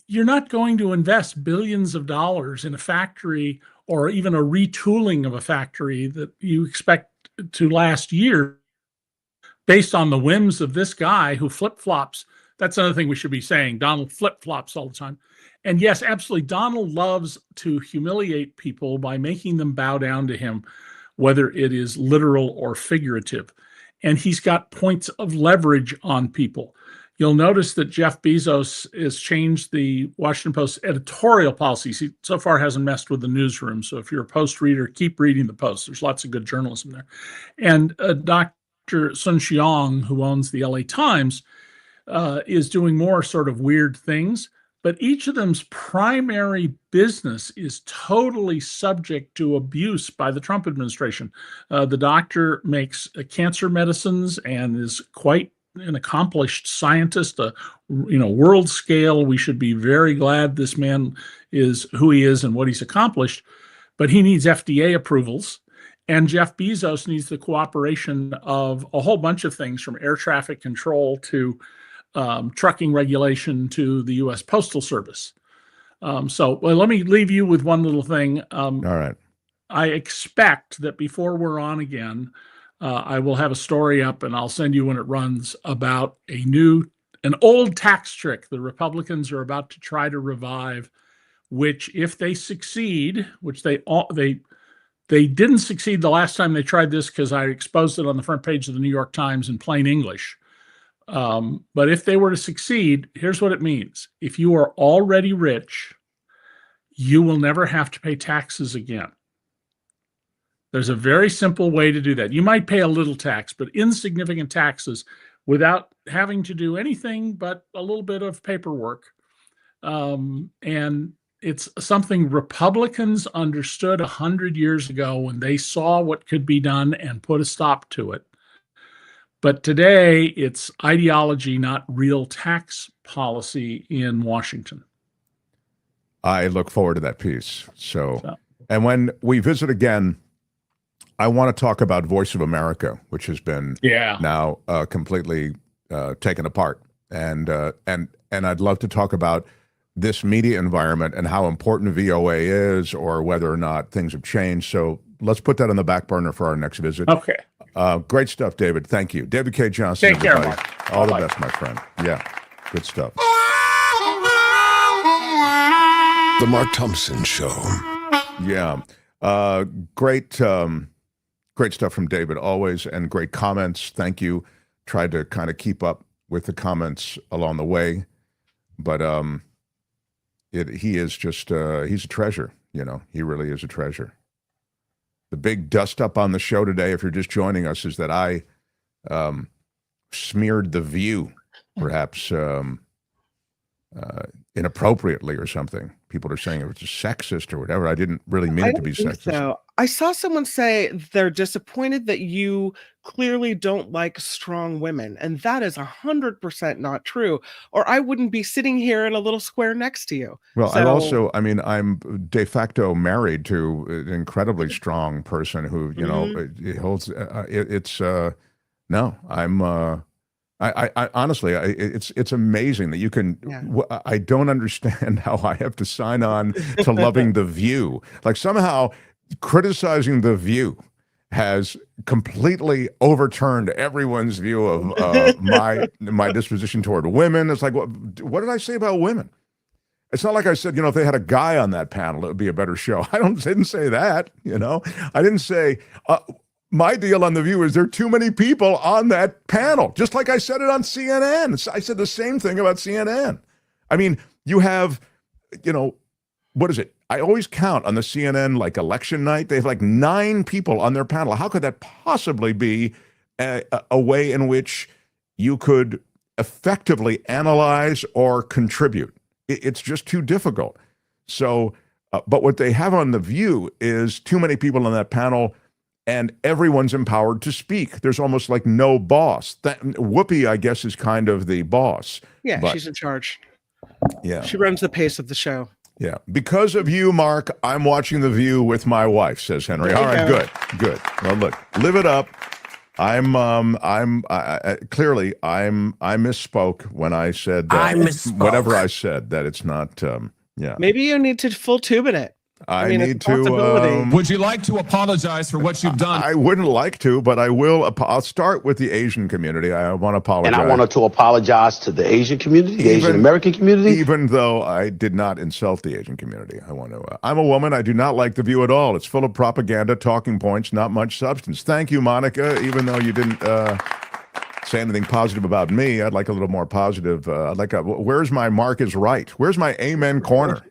you're not going to invest billions of dollars in a factory, or even a retooling of a factory that you expect to last years, based on the whims of this guy who flip-flops. That's another thing we should be saying. Donald flip-flops all the time. And yes, absolutely, Donald loves to humiliate people by making them bow down to him, whether it is literal or figurative. and he's got points of leverage on people. You'll notice that Jeff Bezos has changed the Washington Post editorial policies. He so far hasn't messed with the newsroom. So if you're a Post reader, keep reading the Post. There's lots of good journalism there. And Dr. Sun Xiong, who owns the LA Times, is doing more sort of weird things. But each of them's primary business is totally subject to abuse by the Trump administration. The doctor makes cancer medicines and is quite an accomplished scientist, world scale. We should be very glad this man is who he is and what he's accomplished, but he needs FDA approvals. And Jeff Bezos needs the cooperation of a whole bunch of things, from air traffic control to trucking regulation to the U.S. Postal Service. So let me leave you with one little thing. All right. I expect that before we're on again, I will have a story up, and I'll send you when it runs, about an old tax trick the Republicans are about to try to revive, which, if they succeed, which they didn't succeed the last time they tried this, because I exposed it on the front page of the New York Times in plain English. But if they were to succeed, here's what it means. If you are already rich, you will never have to pay taxes again. There's a very simple way to do that. You might pay a little tax, but insignificant taxes without having to do anything but a little bit of paperwork. And it's something Republicans understood 100 years ago when they saw what could be done and put a stop to it. But today, it's ideology, not real tax policy in Washington. I look forward to that piece. And when we visit again, I want to talk about Voice of America, which has been now completely taken apart. And I'd love to talk about this media environment and how important VOA is, or whether or not things have changed. So let's put that on the back burner for our next visit. Okay. Great stuff, David. Thank you. David Cay Johnston. Take care, Mark. All the best, my friend. Yeah, good stuff. The Mark Thompson Show. Yeah. Great stuff from David, always, and great comments. Thank you. Tried to kind of keep up with the comments along the way, but he is just, he's a treasure, he really is a treasure. The big dust up on the show today, if you're just joining us, is that I smeared The View, perhaps inappropriately or something. People are saying it was sexist or whatever. I didn't really mean it to be sexist. So. I saw someone say they're disappointed that you clearly don't like strong women, and that is 100% not true, or I wouldn't be sitting here in a little square next to you. Well, I'm de facto married to an incredibly strong person who, holds, I honestly, it's amazing that you can, I don't understand how I have to sign on to loving The View. Like, somehow criticizing The View has completely overturned everyone's view of my disposition toward women. It's like, what did I say about women? It's not like I said, if they had a guy on that panel, it would be a better show. I didn't say that, I didn't say, my deal on The View is there are too many people on that panel, just like I said it on CNN. I said the same thing about CNN. I mean, you have, what is it? I always count on the CNN, like, election night, they have like 9 people on their panel. How could that possibly be a way in which you could effectively analyze or contribute? It's just too difficult. So, but what they have on The View is too many people on that panel, and everyone's empowered to speak. There's almost like no boss. Whoopi, I guess, is kind of the boss. Yeah, she's in charge. Yeah. She runs the pace of the show. Yeah. Because of you, Mark, I'm watching The View with my wife, says Henry. All right, good. Well, look, live it up. I misspoke when I said that. I misspoke. Whatever I said, that it's not, Maybe you need to full tube in it. I mean, it's need a possibility. to. Would you like to apologize for what you've done? I wouldn't like to, but I will. I'll start with the Asian community. I want to apologize. And I wanted to apologize to the Asian community, the Asian American community. Even though I did not insult the Asian community. I want to. I'm a woman. I do not like The View at all. It's full of propaganda, talking points, not much substance. Thank you, Monica. Even though you didn't say anything positive about me, I'd like a little more positive. I'd like where's my Mark is right? Where's my amen corner?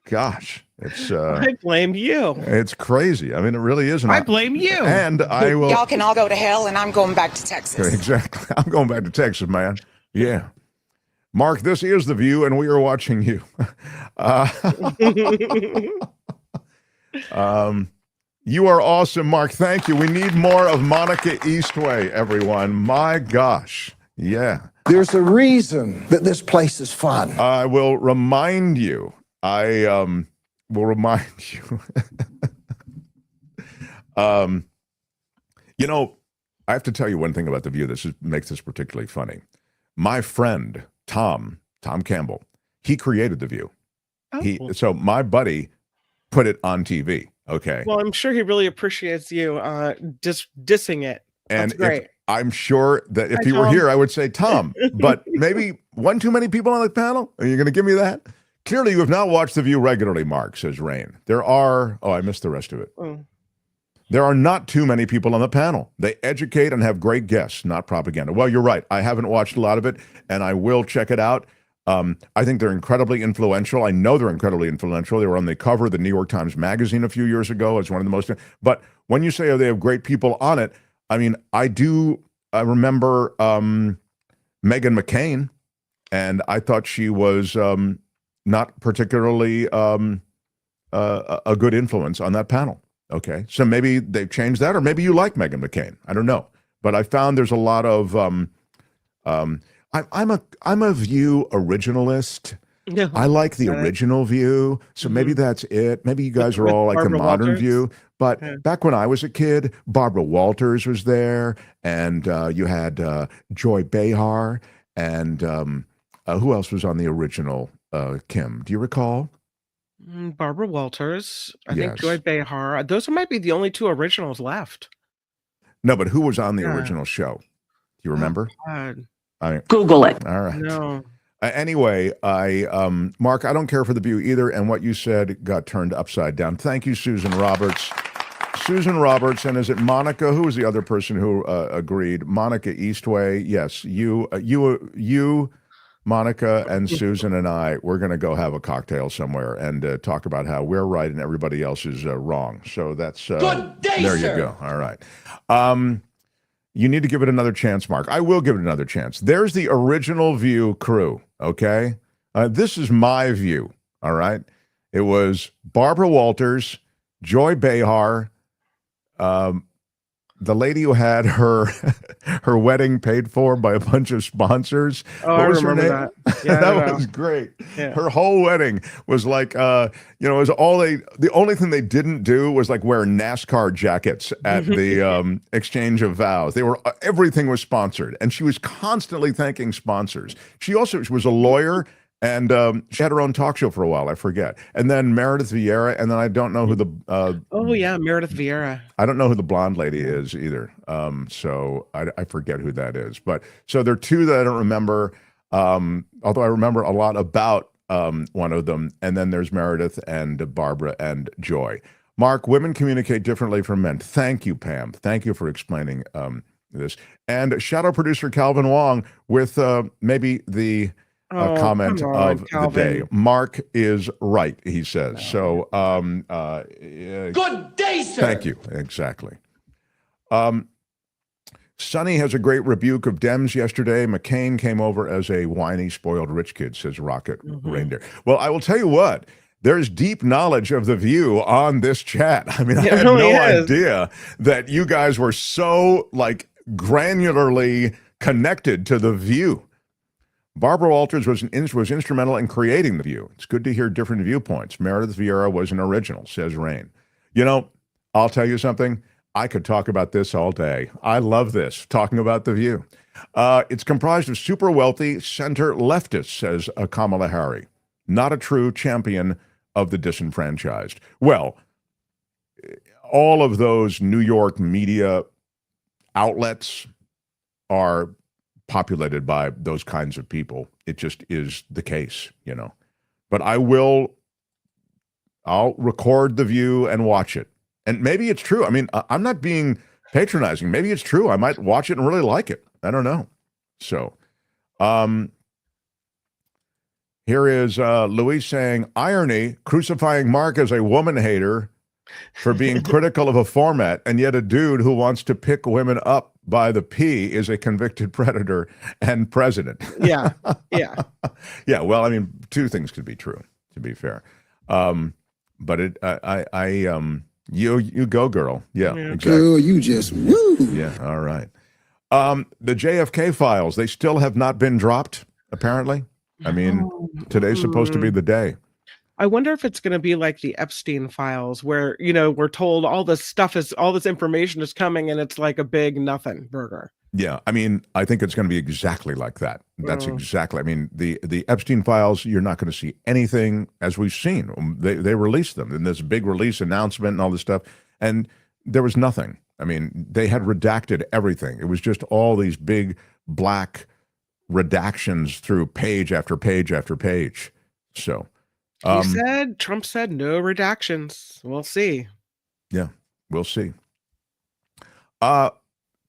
Gosh, it's. I blame you. It's crazy. I mean, it really isn't. I blame you. And I will. Y'all can all go to hell, and I'm going back to Texas. Exactly. I'm going back to Texas, man. Yeah. Mark, this is The View, and we are watching you. You are awesome, Mark. Thank you. We need more of Monica Eastway, everyone. My gosh. Yeah. There's a reason that this place is fun. I will remind you. I will remind you. You know, I have to tell you one thing about The View. Makes this particularly funny. My friend, Tom Campbell, he created The View. Oh. So my buddy put it on TV. Okay. Well, I'm sure he really appreciates you dissing it. That's And great. I'm sure that if Hi, he were Tom. here, I would say Tom, but maybe one too many people on the panel. Are you going to give me that? Clearly, you have not watched The View regularly, Mark, says Rain. There are, I missed the rest of it. Oh. There are not too many people on the panel. They educate and have great guests, not propaganda. Well, you're right. I haven't watched a lot of it, and I will check it out. I think they're incredibly influential. I know they're incredibly influential. They were on the cover of the New York Times Magazine a few years ago as one of the most. But when you say they have great people on it, I mean, I remember Meghan McCain, and I thought she was not particularly a good influence on that panel. Okay, so maybe they've changed that, or maybe you like Meghan McCain. I don't know, but I found there's a lot of. I'm a View originalist. Yeah. I like the original View, so maybe that's it. Maybe you guys are all like the Barbara modern Walters. View. But back when I was a kid, Barbara Walters was there, and you had Joy Behar, and who else was on the original? Kim, do you recall? Barbara Walters. I think Yes. Joy Behar. Those might be the only two originals left. No, but who was on the Yeah. original show? Do you remember? God. Google it. All right. No. Anyway, Mark, I don't care for The View either, and what you said got turned upside down. Thank you, Susan Roberts. Susan Roberts, and is it Monica? Who was the other person who agreed? Monica Eastway. Yes, you, Monica, and Susan and I, we're going to go have a cocktail somewhere and talk about how we're right and everybody else is wrong. So that's Good day, there sir. you go. All right. You need to give it another chance, Mark. I will give it another chance. There's the original View crew, okay? This is my View, all right? It was Barbara Walters, Joy Behar, the lady who had her her wedding paid for by a bunch of sponsors. Oh, What I was her remember name? that. Yeah, I That know. was great. Yeah. Her whole wedding was like, it was the only thing they didn't do was like wear NASCAR jackets at the exchange of vows. Everything was sponsored, and she was constantly thanking sponsors. She was a lawyer, and she had her own talk show for a while. I forget. And then Meredith Vieira, and then I don't know who the Oh yeah, Meredith Vieira. I don't know who the blonde lady is either. So I forget who that is. But so there are two that I don't remember. Although I remember a lot about one of them. And then there's Meredith and Barbara and Joy. Mark, women communicate differently from men. Thank you, Pam. Thank you for explaining this. And shadow producer Calvin Wong with maybe the comment come on, of the Calvin. day. Mark is right, he says. So Good day, sir. thank you. Exactly. Sonny has a great rebuke of Dems yesterday. McCain came over as a whiny, spoiled rich kid, says Rocket Reindeer. Well, I will tell you what, there's deep knowledge of The View on this chat. I mean, I It had really no is. idea that you guys were so like granularly connected to The View. Barbara Walters was instrumental in creating The View. It's good to hear different viewpoints. Meredith Vieira was an original, says Rain. You know, I'll tell you something. I could talk about this all day. I love this, talking about The View. It's comprised of super wealthy center leftists, says Kamala Harris. Not a true champion of the disenfranchised. Well, all of those New York media outlets are populated by those kinds of people. It just is the case, you know. But I'll record The View and watch it. And maybe it's true. I mean, I'm not being patronizing. Maybe it's true. I might watch it and really like it. I don't know. So, here is Louis saying, irony, crucifying Mark as a woman hater for being critical of a format, and yet a dude who wants to pick women up by the P is a convicted predator and president. Yeah, yeah. Yeah, well, I mean, two things could be true, to be fair. But you go, girl. Yeah, exactly. Girl, you just woo. Yeah, all right. The JFK Files, they still have not been dropped, apparently. I mean, today's supposed to be the day. I wonder if it's going to be like the Epstein files where, you know, we're told all this information is coming and it's like a big nothing burger. Yeah, I mean, I think it's going to be exactly like that. That's exactly, I mean, the Epstein files, you're not going to see anything as we've seen. They released them in this big release announcement and all this stuff, and there was nothing. I mean, they had redacted everything. It was just all these big black redactions through page after page after page. So Trump said no redactions. We'll see. Yeah, we'll see.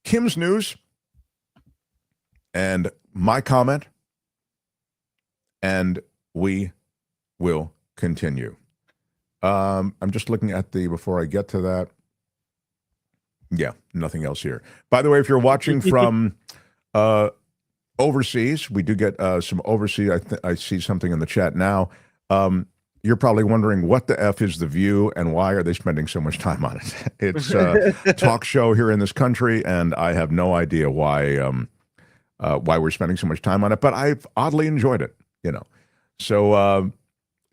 Kim's news and my comment, and we will continue. I'm just looking at before I get to that. Yeah, nothing else here. By the way, if you're watching from overseas, we do get some overseas. I see something in the chat now. You're probably wondering what the F is The View and why are they spending so much time on it? It's a talk show here in this country, and I have no idea why we're spending so much time on it, but I've oddly enjoyed it, you know. So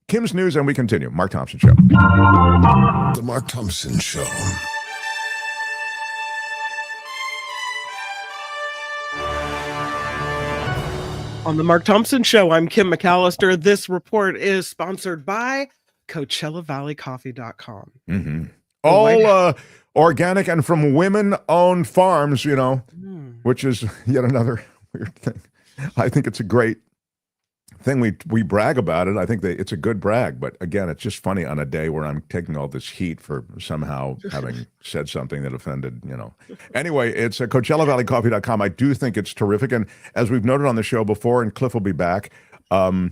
Kim's news, and we continue. Mark Thompson Show. The Mark Thompson Show. On the Mark Thompson Show, I'm Kim McAllister. This report is sponsored by CoachellaValleyCoffee.com. Mm-hmm. All organic and from women-owned farms, you know, which is yet another weird thing. I think it's a great thing. We brag about it. I think it's a good brag. But again, it's just funny on a day where I'm taking all this heat for somehow having said something that offended, you know. Anyway, it's CoachellaValleyCoffee.com. I do think it's terrific. And as we've noted on the show before, and Cliff will be back to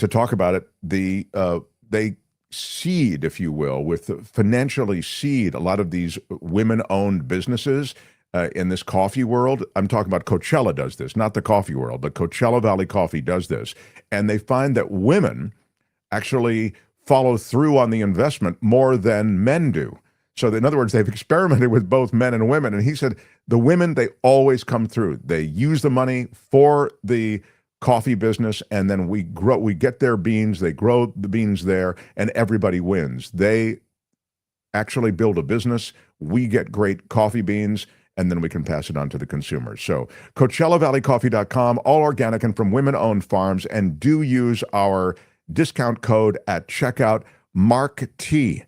talk about it, they seed, if you will, financially seed a lot of these women-owned businesses in this coffee world. I'm talking about Coachella does this, not the coffee world, but Coachella Valley Coffee does this. And they find that women actually follow through on the investment more than men do. So in other words, they've experimented with both men and women. And he said the women, they always come through. They use the money for the coffee business, and then we get their beans, they grow the beans there, and everybody wins. They actually build a business. We get great coffee beans, and then we can pass it on to the consumers. So CoachellaValleyCoffee.com, all organic and from women-owned farms, and do use our discount code at checkout. Mark T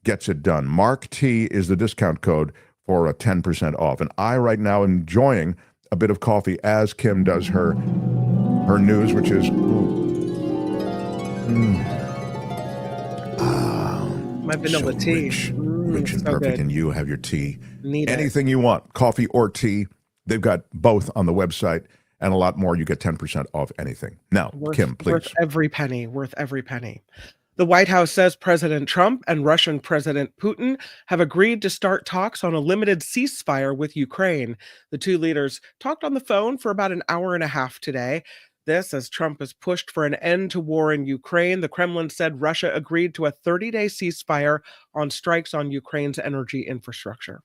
gets it done. Mark T is the discount code for a 10% off. And I right now am enjoying a bit of coffee as Kim does her news, which is my vanilla tea. Rich and so perfect, good. and you have your tea. Need anything you want, coffee or tea. They've got both on the website, and a lot more. You get 10% off anything. Now, Kim, please. Worth every penny. Worth every penny. The White House says President Trump and Russian President Putin have agreed to start talks on a limited ceasefire with Ukraine. The two leaders talked on the phone for about an hour and a half today. This as Trump has pushed for an end to war in Ukraine. The Kremlin said Russia agreed to a 30-day ceasefire on strikes on Ukraine's energy infrastructure.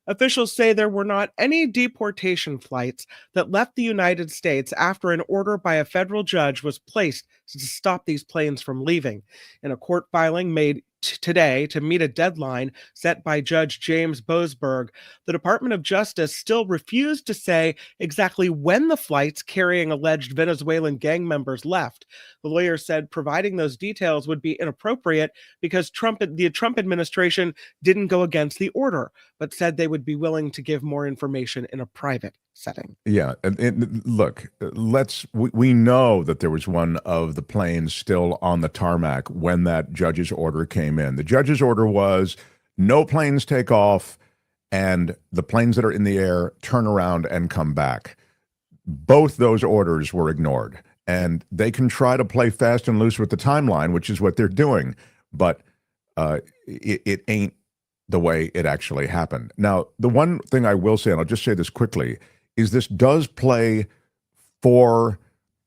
Officials say there were not any deportation flights that left the United States after an order by a federal judge was placed to stop these planes from leaving. In a court filing made today to meet a deadline set by Judge James Boasberg, the Department of Justice still refused to say exactly when the flights carrying alleged Venezuelan gang members left. The lawyer said providing those details would be inappropriate because the Trump administration didn't go against the order, but said they would be willing to give more information in a private setting. Yeah, and look, we know that there was one of the planes still on the tarmac when that judge's order came in. The judge's order was no planes take off, and the planes that are in the air turn around and come back. Both those orders were ignored, and they can try to play fast and loose with the timeline, which is what they're doing, but it ain't the way it actually happened. Now, the one thing I will say, and I'll just say this quickly, is this does play for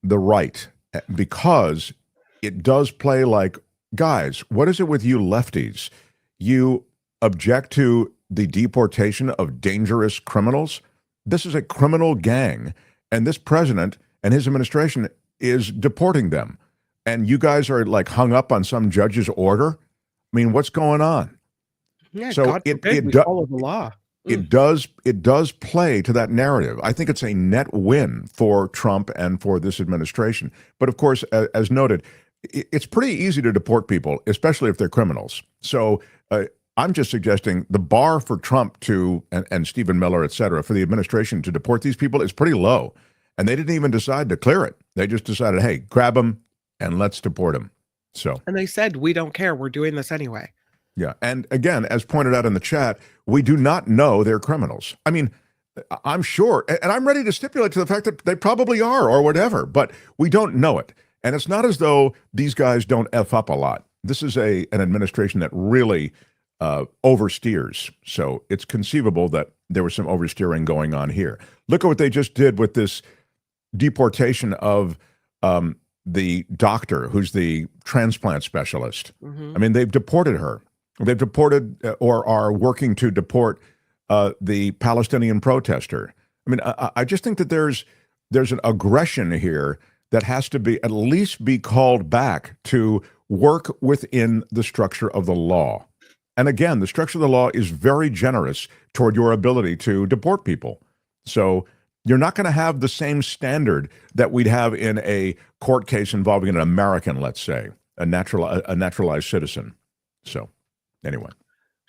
the right, because it does play like, guys, what is it with you lefties? You object to the deportation of dangerous criminals? This is a criminal gang, and this president and his administration is deporting them. And you guys are like hung up on some judge's order? I mean, what's going on? Yeah, So God forbid we follow the law. It does play to that narrative. I think it's a net win for Trump and for this administration. But of course, as noted, it's pretty easy to deport people, especially if they're criminals. So I'm just suggesting the bar for Trump and Stephen Miller, et cetera, for the administration to deport these people is pretty low. And they didn't even decide to clear it. They just decided, hey, grab them and let's deport them. And they said, we don't care. We're doing this anyway. Yeah. And again, as pointed out in the chat, we do not know they're criminals. I mean, I'm sure, and I'm ready to stipulate to the fact that they probably are or whatever, but we don't know it. And it's not as though these guys don't F up a lot. This is an administration that really oversteers. So it's conceivable that there was some oversteering going on here. Look at what they just did with this deportation of the doctor who's the transplant specialist. Mm-hmm. I mean, they've deported her. They've deported or are working to deport the Palestinian protester. I mean, I just think that there's an aggression here that has to be at least be called back to work within the structure of the law. And again, the structure of the law is very generous toward your ability to deport people. So you're not going to have the same standard that we'd have in a court case involving an American, let's say, a naturalized citizen. So anyway.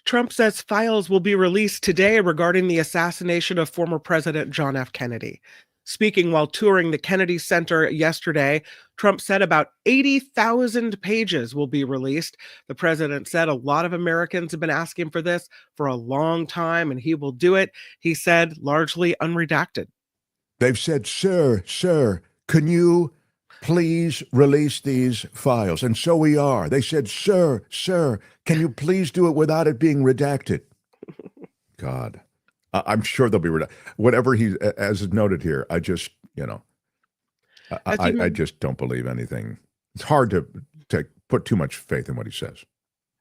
Trump says files will be released today regarding the assassination of former President John F. Kennedy. Speaking while touring the Kennedy Center yesterday, Trump said about 80,000 pages will be released. The president said a lot of Americans have been asking for this for a long time, and he will do it. He said largely unredacted. They've said, sir, can you please release these files? And so we are. They said, sir, can you please do it without it being redacted? God, I'm sure they'll be redacted. Whatever he, as is noted here, I just, I just don't believe anything. It's hard to put too much faith in what he says.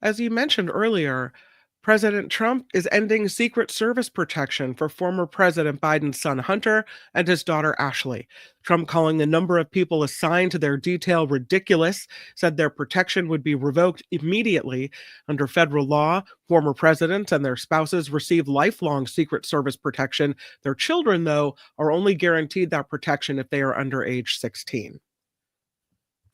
As you mentioned earlier, President Trump is ending Secret Service protection for former President Biden's son Hunter and his daughter Ashley. Trump, calling the number of people assigned to their detail ridiculous, said their protection would be revoked immediately. Under federal law, former presidents and their spouses receive lifelong Secret Service protection. Their children, though, are only guaranteed that protection if they are under age 16.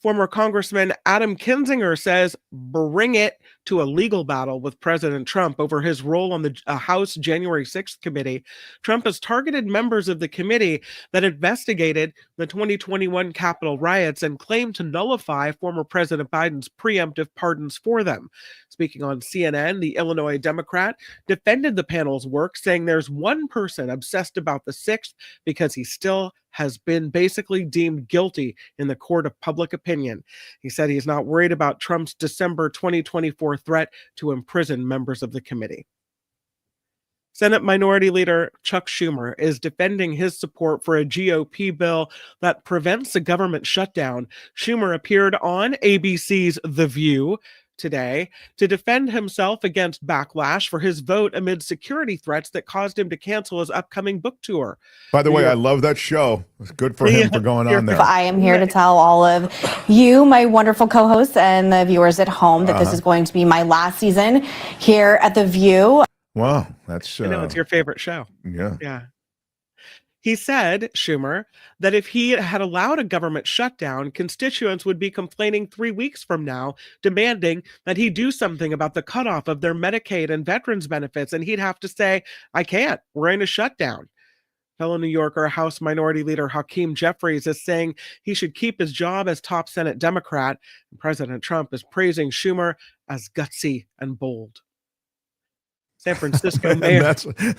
Former Congressman Adam Kinzinger says bring it to a legal battle with President Trump over his role on the House January 6th committee. Trump has targeted members of the committee that investigated the 2021 Capitol riots and claimed to nullify former President Biden's preemptive pardons for them. Speaking on CNN, the Illinois Democrat defended the panel's work, saying there's one person obsessed about the 6th because he still has been basically deemed guilty in the court of public opinion. He said he's not worried about Trump's December 2024 threat to imprison members of the committee. Senate Minority Leader Chuck Schumer is defending his support for a GOP bill that prevents a government shutdown. Schumer appeared on ABC's The View today to defend himself against backlash for his vote amid security threats that caused him to cancel his upcoming book tour. By the way, I love that show. It's good for him for going on there. I am here to tell all of you, my wonderful co-hosts, and the viewers at home that this is going to be my last season here at The View. Wow, that's... I know, it's your favorite show. Yeah. Yeah. He said, Schumer, that if he had allowed a government shutdown, constituents would be complaining 3 weeks from now, demanding that he do something about the cutoff of their Medicaid and veterans benefits, and he'd have to say, I can't, we're in a shutdown. Fellow New Yorker House Minority Leader Hakeem Jeffries is saying he should keep his job as top Senate Democrat, and President Trump is praising Schumer as gutsy and bold. San Francisco mayor.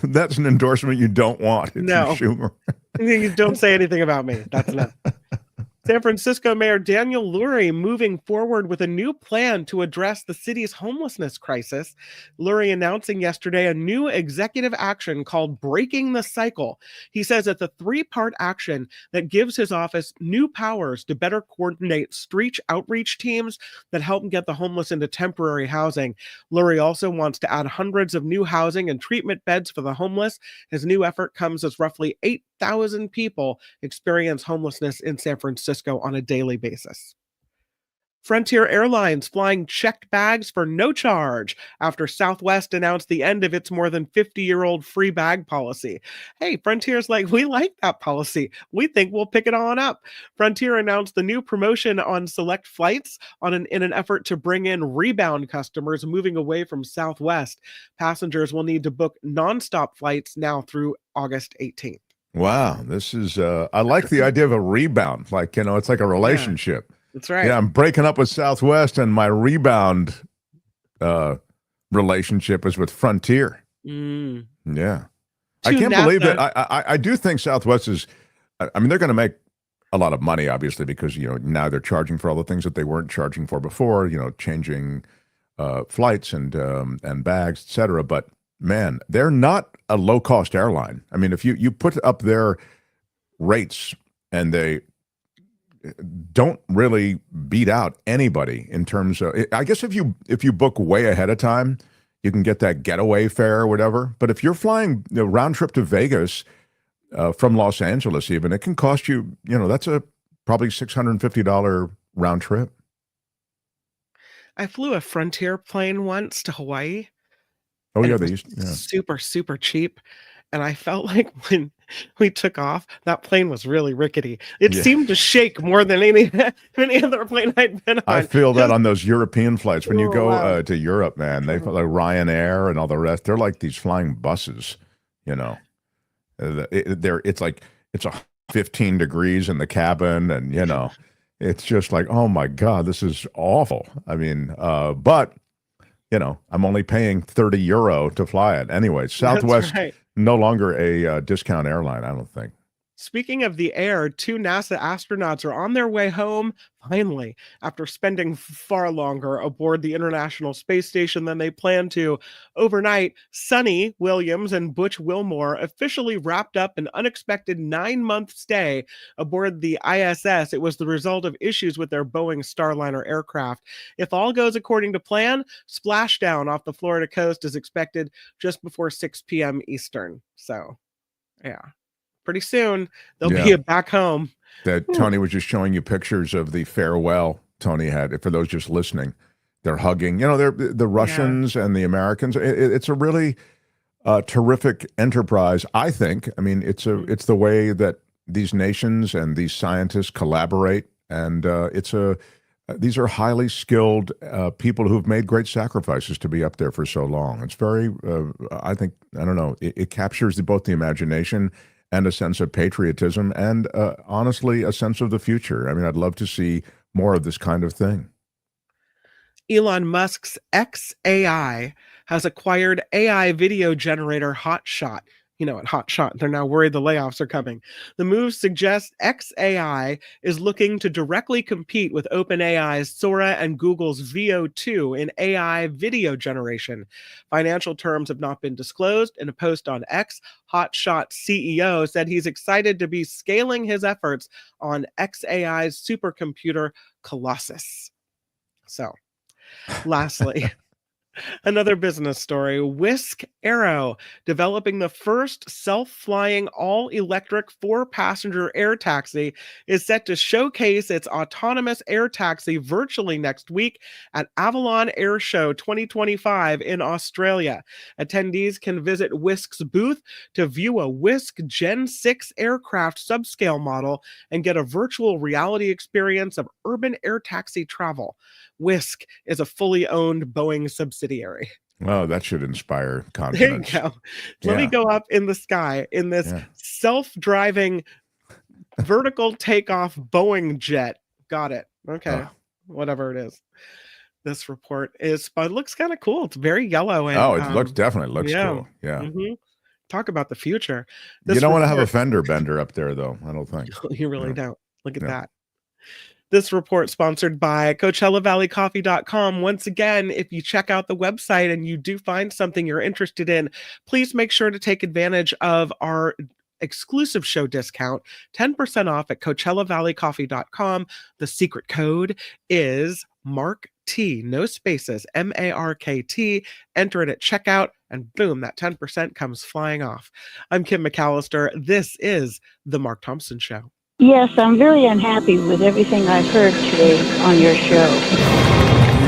That's an endorsement you don't want. No. Schumer. You don't say anything about me. That's enough. San Francisco Mayor Daniel Lurie moving forward with a new plan to address the city's homelessness crisis. Lurie announcing yesterday a new executive action called Breaking the Cycle. He says it's a 3-part action that gives his office new powers to better coordinate street outreach teams that help get the homeless into temporary housing. Lurie also wants to add hundreds of new housing and treatment beds for the homeless. His new effort comes as roughly 8,000 people experience homelessness in San Francisco on a daily basis. Frontier Airlines flying checked bags for no charge after Southwest announced the end of its more than 50-year-old free bag policy. Hey, Frontier's like, we like that policy. We think we'll pick it on up. Frontier announced the new promotion on select flights in an effort to bring in rebound customers moving away from Southwest. Passengers will need to book nonstop flights now through August 18th. Wow, this is, I like the idea of a rebound. Like, it's like a relationship. Yeah, that's right. Yeah, I'm breaking up with Southwest and my rebound relationship is with Frontier. Mm. Yeah. I can't believe that. I do think Southwest is, I mean, they're going to make a lot of money, obviously, because, now they're charging for all the things that they weren't charging for before, changing flights and bags, et cetera. But man, they're not a low-cost airline. I mean, if you put up their rates and they don't really beat out anybody in terms of, I guess if you book way ahead of time, you can get that getaway fare or whatever. But if you're flying round trip to Vegas from Los Angeles even, it can cost you, that's a probably $650 round trip. I flew a Frontier plane once to Hawaii. Oh, yeah, super, super cheap. And I felt like when we took off, that plane was really rickety. It seemed to shake more than any other plane I'd been on. I feel that on those European flights. When you go to Europe, man, they like Ryanair and all the rest. They're like these flying buses, It's like, it's 15 degrees in the cabin and, it's just like, oh, my God, this is awful. I mean, but... I'm only paying €30 to fly it. Anyway, Southwest, no longer a discount airline, I don't think. Speaking of the air, 2 NASA astronauts are on their way home, finally, after spending far longer aboard the International Space Station than they planned to. Overnight, Sunny Williams and Butch Wilmore officially wrapped up an unexpected 9-month stay aboard the ISS. It was the result of issues with their Boeing Starliner aircraft. If all goes according to plan, splashdown off the Florida coast is expected just before 6 p.m. Eastern. So, yeah. Pretty soon, they'll be back home. That Tony was just showing you pictures of the farewell Tony had. For those just listening, they're hugging. They're the Russians and the Americans. It's a really terrific enterprise, I think. I mean, it's the way that these nations and these scientists collaborate, and these are highly skilled people who've made great sacrifices to be up there for so long. It's very, I don't know, it captures both the imagination and a sense of patriotism and, honestly, a sense of the future. I mean, I'd love to see more of this kind of thing. Elon Musk's XAI has acquired AI video generator Hotshot. At Hotshot, they're now worried the layoffs are coming. The move suggests XAI is looking to directly compete with OpenAI's Sora and Google's Veo 2 in AI video generation. Financial terms have not been disclosed. In a post on X, Hotshot CEO said he's excited to be scaling his efforts on XAI's supercomputer Colossus. So, Lastly, another business story. Whisk Aero, developing the first self-flying all-electric 4-passenger air taxi, is set to showcase its autonomous air taxi virtually next week at Avalon Air Show 2025 in Australia. Attendees can visit Whisk's booth to view a Whisk Gen 6 aircraft subscale model and get a virtual reality experience of urban air taxi travel. Whisk is a fully owned Boeing subsidiary. Well, that should inspire There you confidence. go. Let me go up in the sky in this self-driving vertical takeoff Boeing jet. Got it. Okay. Whatever it is. This report is, but it looks kind of cool. It's very yellow. And, it looks definitely looks cool. Yeah. Talk about the future. You don't want to have a fender bender up there, though. I don't think. You really don't. Look at that. This report sponsored by CoachellaValleyCoffee.com. Once again, if you check out the website and you do find something you're interested in, please make sure to take advantage of our exclusive show discount, 10% off at CoachellaValleyCoffee.com. The secret code is Mark T, no spaces, MARKT. Enter it at checkout, and boom, that 10% comes flying off. I'm Kim McAllister. This is The Mark Thompson Show. Yes, I'm very unhappy with everything I've heard today on your show.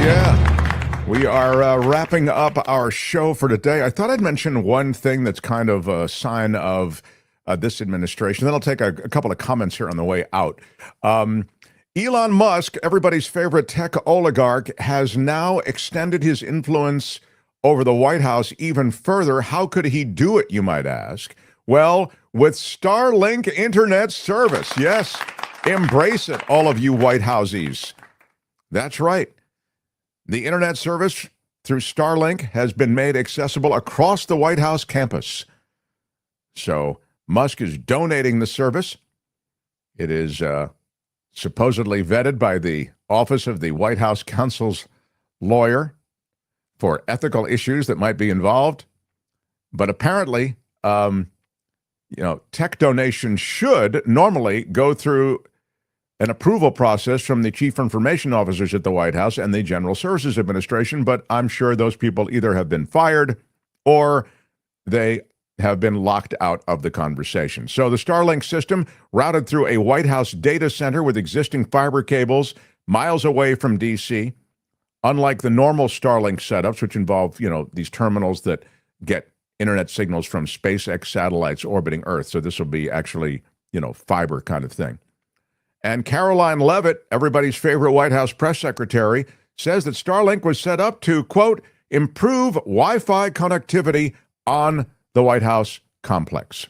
Yeah. We are wrapping up our show for today. I thought I'd mention one thing that's kind of a sign of this administration. Then I'll take a couple of comments here on the way out. Elon Musk, everybody's favorite tech oligarch, has now extended his influence over the White House even further. How could he do it, you might ask? Well, with Starlink internet service. Yes, embrace it, all of you White Houseies. That's right. The internet service through Starlink has been made accessible across the White House campus. So Musk is donating the service. It is supposedly vetted by the Office of the White House Counsel's lawyer for ethical issues that might be involved. But apparently, tech donations should normally go through an approval process from the chief information officers at the White House and the General Services Administration, but I'm sure those people either have been fired or they have been locked out of the conversation. So the Starlink system, routed through a White House data center with existing fiber cables miles away from D.C., unlike the normal Starlink setups, which involve, these terminals that get internet signals from SpaceX satellites orbiting Earth. So this will be actually, fiber kind of thing. And Caroline Leavitt, everybody's favorite White House press secretary, says that Starlink was set up to, quote, improve Wi-Fi connectivity on the White House complex.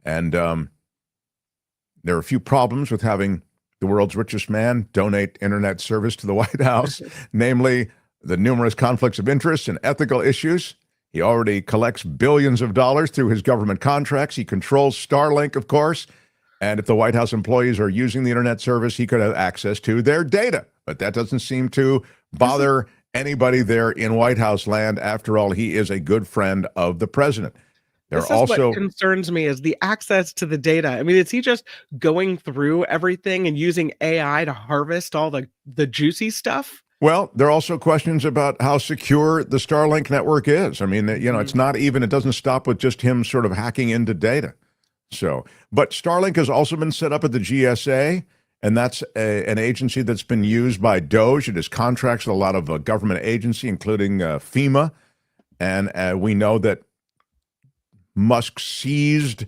And there are a few problems with having the world's richest man donate internet service to the White House, namely the numerous conflicts of interest and ethical issues. He already collects billions of dollars through his government contracts. He controls Starlink, of course. And if the White House employees are using the internet service, he could have access to their data. But that doesn't seem to bother anybody there in White House land. After all, he is a good friend of the president. What concerns me is the access to the data. I mean, is he just going through everything and using AI to harvest all the juicy stuff? Well, there are also questions about how secure the Starlink network is. I mean, it's not even, it doesn't stop with just him sort of hacking into data. So, but Starlink has also been set up at the GSA, and that's an agency that's been used by DOGE. It has contracts with a lot of government agency, including FEMA. And we know that Musk seized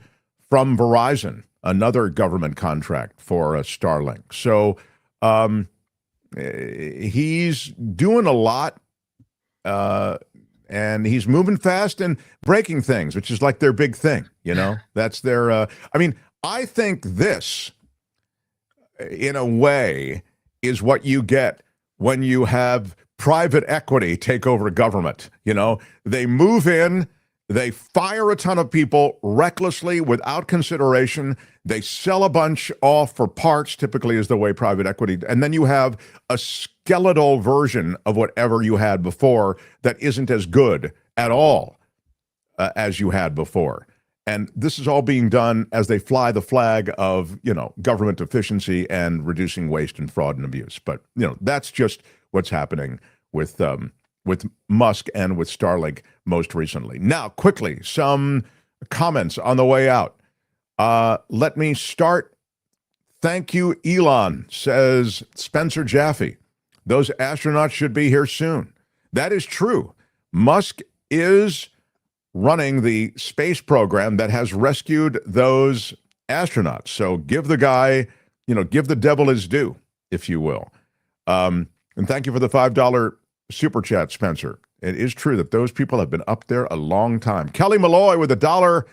from Verizon another government contract for Starlink. So he's doing a lot, and he's moving fast and breaking things, which is like their big thing. That's their. I think this, in a way, is what you get when you have private equity take over government. They move in. They fire a ton of people recklessly without consideration. They sell a bunch off for parts, typically is the way private equity, and then you have a skeletal version of whatever you had before that isn't as good at all as you had before. And this is all being done as they fly the flag of, government efficiency and reducing waste and fraud and abuse. But, that's just what's happening with Musk and with Starlink most recently. Now, quickly, some comments on the way out. Let me start. Thank you, Elon, says Spencer Jaffe. Those astronauts should be here soon. That is true. Musk is running the space program that has rescued those astronauts. So give the guy, give the devil his due, if you will. And thank you for the $5 super chat, Spencer. It is true that those people have been up there a long time. Kelly Malloy with $1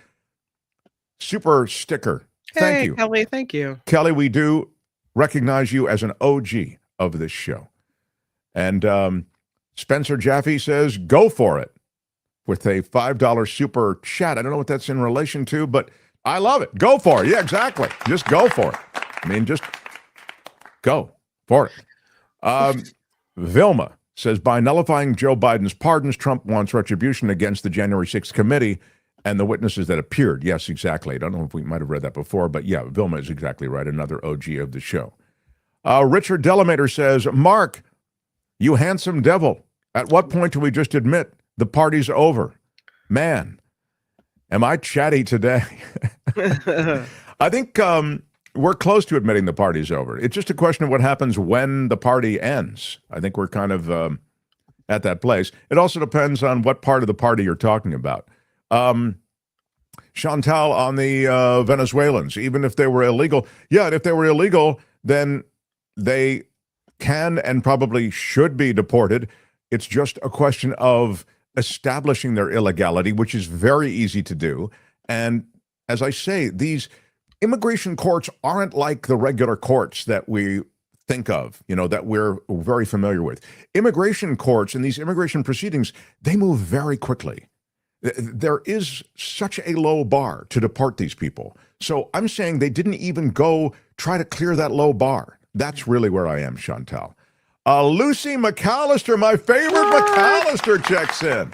super sticker. Thank you. Kelly, thank you. Kelly, we do recognize you as an OG of this show. And Spencer Jaffe says, go for it, with a $5 super chat. I don't know what that's in relation to, but I love it. Go for it. Yeah, exactly. Just go for it. I mean, just go for it. Vilma says, by nullifying Joe Biden's pardons, Trump wants retribution against the January 6th committee and the witnesses that appeared. Yes, exactly. I don't know if we might have read that before, but yeah, Vilma is exactly right. Another OG of the show. Richard Delamater says, Mark, you handsome devil. At what point do we just admit the party's over? Man, am I chatty today? I think we're close to admitting the party's over. It's just a question of what happens when the party ends. I think we're kind of at that place. It also depends on what part of the party you're talking about. Chantal, on the Venezuelans, even if they were illegal. Yeah, and if they were illegal, then they can and probably should be deported. It's just a question of establishing their illegality, which is very easy to do. And as I say, these immigration courts aren't like the regular courts that we think of, that we're very familiar with. Immigration courts and these immigration proceedings, they move very quickly. There is such a low bar to deport these people. So I'm saying they didn't even go try to clear that low bar. That's really where I am, Chantal. Lucy McAllister, my favorite McAllister, checks in.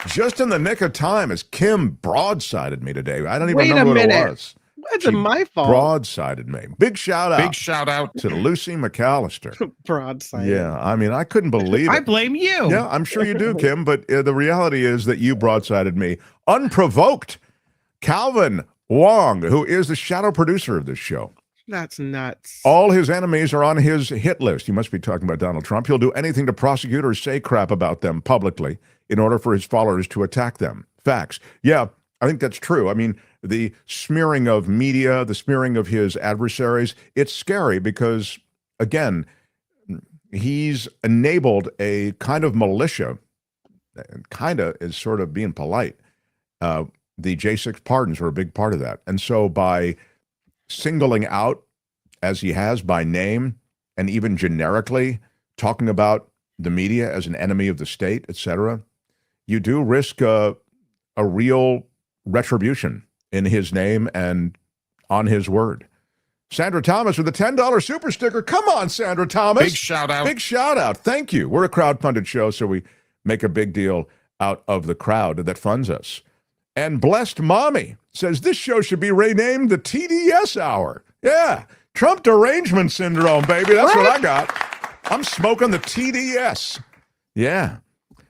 Just in the nick of time as Kim broadsided me today. I don't even remember what it was. It's my fault. Broadsided me. Big shout out. Big shout out to Lucy McAllister. Broadside. Yeah, I mean, I couldn't believe it. I blame you. Yeah, I'm sure you do, Kim, but the reality is that you broadsided me unprovoked. Calvin Wong, who is the shadow producer of this show. That's nuts. All his enemies are on his hit list. You must be talking about Donald Trump. He'll do anything to prosecute or say crap about them publicly in order for his followers to attack them. Facts. Yeah, I think that's true. I mean, the smearing of media, the smearing of his adversaries, it's scary because, again, he's enabled a kind of militia, kind of is sort of being polite. The J6 pardons are a big part of that. And so by singling out, as he has by name, and even generically talking about the media as an enemy of the state, etc., you do risk a real retribution in his name and on his word. Sandra Thomas with a $10 super sticker. Come on, Sandra Thomas. Big shout out. Big shout out. Thank you. We're a crowd-funded show, so we make a big deal out of the crowd that funds us. And Blessed Mommy says this show should be renamed the TDS Hour. Yeah, Trump derangement syndrome, baby. That's what I got. I'm smoking the TDS. Yeah,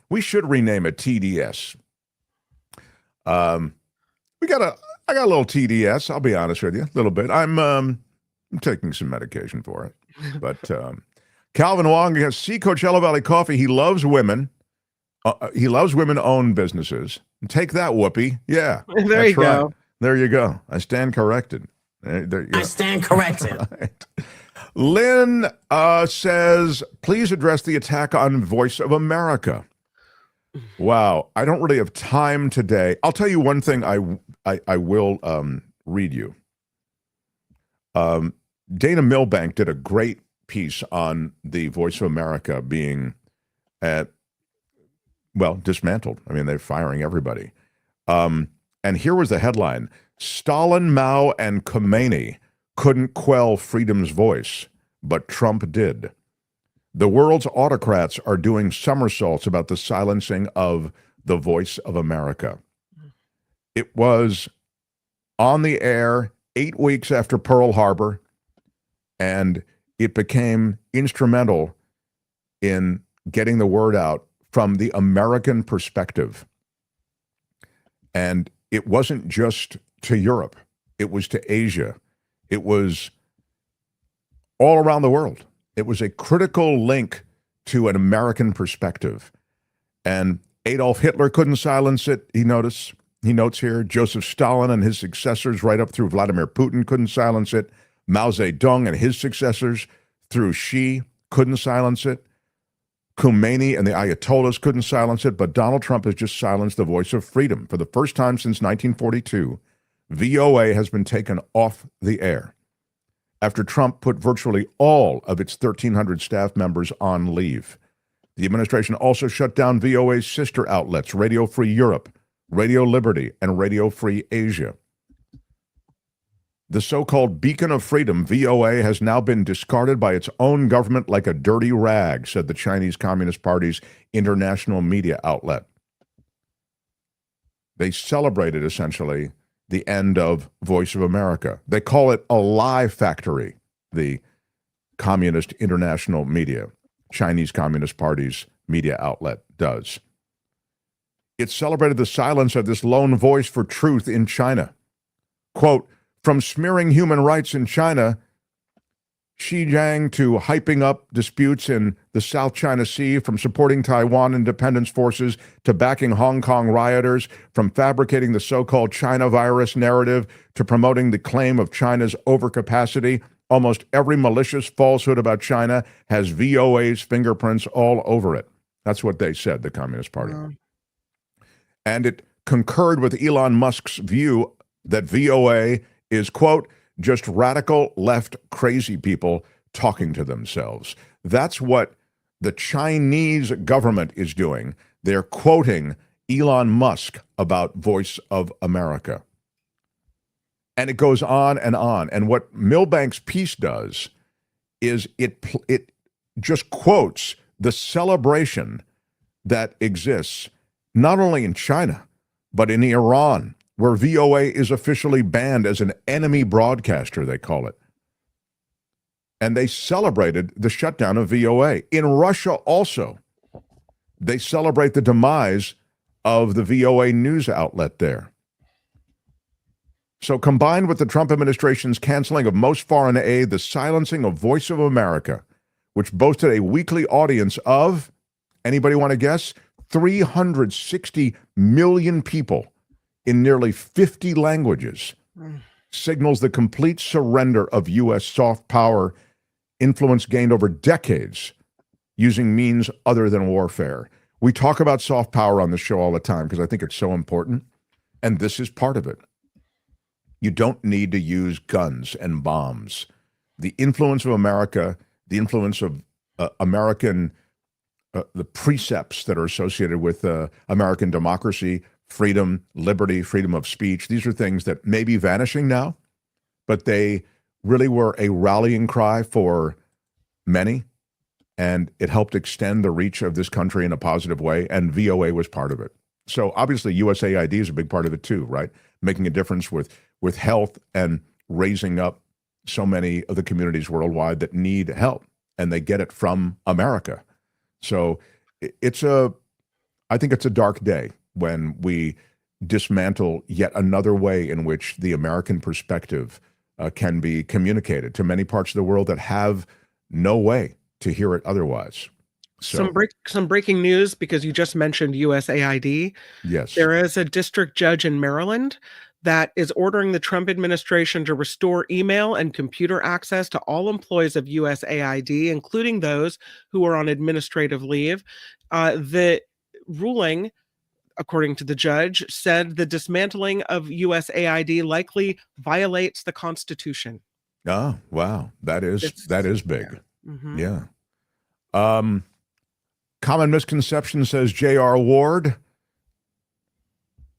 we should rename it TDS. I got a little TDS. I'll be honest with you, a little bit. I'm taking some medication for it. But Calvin Wong has see Coachella Valley Coffee. He loves women. He loves women-owned businesses. Take that, Whoopi. Yeah, there you go. Right. There you go. I stand corrected. I stand corrected. Right. Lynn says, please address the attack on Voice of America. Wow, I don't really have time today. I'll tell you one thing I will read you. Dana Milbank did a great piece on the Voice of America being dismantled. I mean, they're firing everybody. And here was the headline: Stalin, Mao, and Khomeini couldn't quell freedom's voice, but Trump did. The world's autocrats are doing somersaults about the silencing of the Voice of America. It was on the air 8 weeks after Pearl Harbor, and it became instrumental in getting the word out from the American perspective. And it wasn't just to Europe. It was to Asia. It was all around the world. It was a critical link to an American perspective. And Adolf Hitler couldn't silence it, he notes here. Joseph Stalin and his successors, right up through Vladimir Putin, couldn't silence it. Mao Zedong and his successors through Xi couldn't silence it. Khomeini and the Ayatollahs couldn't silence it, but Donald Trump has just silenced the voice of freedom. For the first time since 1942, VOA has been taken off the air after Trump put virtually all of its 1,300 staff members on leave. The administration also shut down VOA's sister outlets, Radio Free Europe, Radio Liberty, and Radio Free Asia. The so-called beacon of freedom, VOA, has now been discarded by its own government like a dirty rag, said the Chinese Communist Party's international media outlet. They celebrated, essentially, the end of Voice of America. They call it a lie factory, the Communist International Media, Chinese Communist Party's media outlet, does. It celebrated the silence of this lone voice for truth in China. Quote, from smearing human rights in China, Xinjiang, to hyping up disputes in the South China Sea, from supporting Taiwan independence forces to backing Hong Kong rioters, from fabricating the so-called China virus narrative to promoting the claim of China's overcapacity, almost every malicious falsehood about China has VOA's fingerprints all over it. That's what they said, the Communist Party. And it concurred with Elon Musk's view that VOA is, quote, just radical left crazy people talking to themselves. That's what the Chinese government is doing. They're quoting Elon Musk about Voice of America. And it goes on and on. And what Milbank's piece does is it just quotes the celebration that exists not only in China, but in Iran, where VOA is officially banned as an enemy broadcaster, they call it. And they celebrated the shutdown of VOA. In Russia also, they celebrate the demise of the VOA news outlet there. So combined with the Trump administration's canceling of most foreign aid, the silencing of Voice of America, which boasted a weekly audience of, anybody want to guess? 360 million people in nearly 50 languages, signals the complete surrender of U.S. soft power influence gained over decades using means other than warfare. We talk about soft power on the show all the time because I think it's so important, and this is part of it. You don't need to use guns and bombs. The influence of America, the influence of American, the precepts that are associated with American democracy, freedom, liberty, freedom of speech. These are things that may be vanishing now, but they really were a rallying cry for many, and it helped extend the reach of this country in a positive way, and VOA was part of it. So obviously USAID is a big part of it too, right? Making a difference with health and raising up so many of the communities worldwide that need help, and they get it from America. So I think it's a dark day when we dismantle yet another way in which the American perspective can be communicated to many parts of the world that have no way to hear it otherwise. So, some breaking news, because you just mentioned USAID. Yes. There is a district judge in Maryland that is ordering the Trump administration to restore email and computer access to all employees of USAID, including those who are on administrative leave. The ruling, according to the judge, said the dismantling of USAID likely violates the Constitution. Oh, wow. That is big. Yeah. Mm-hmm. Yeah. Common misconception, says J.R. Ward.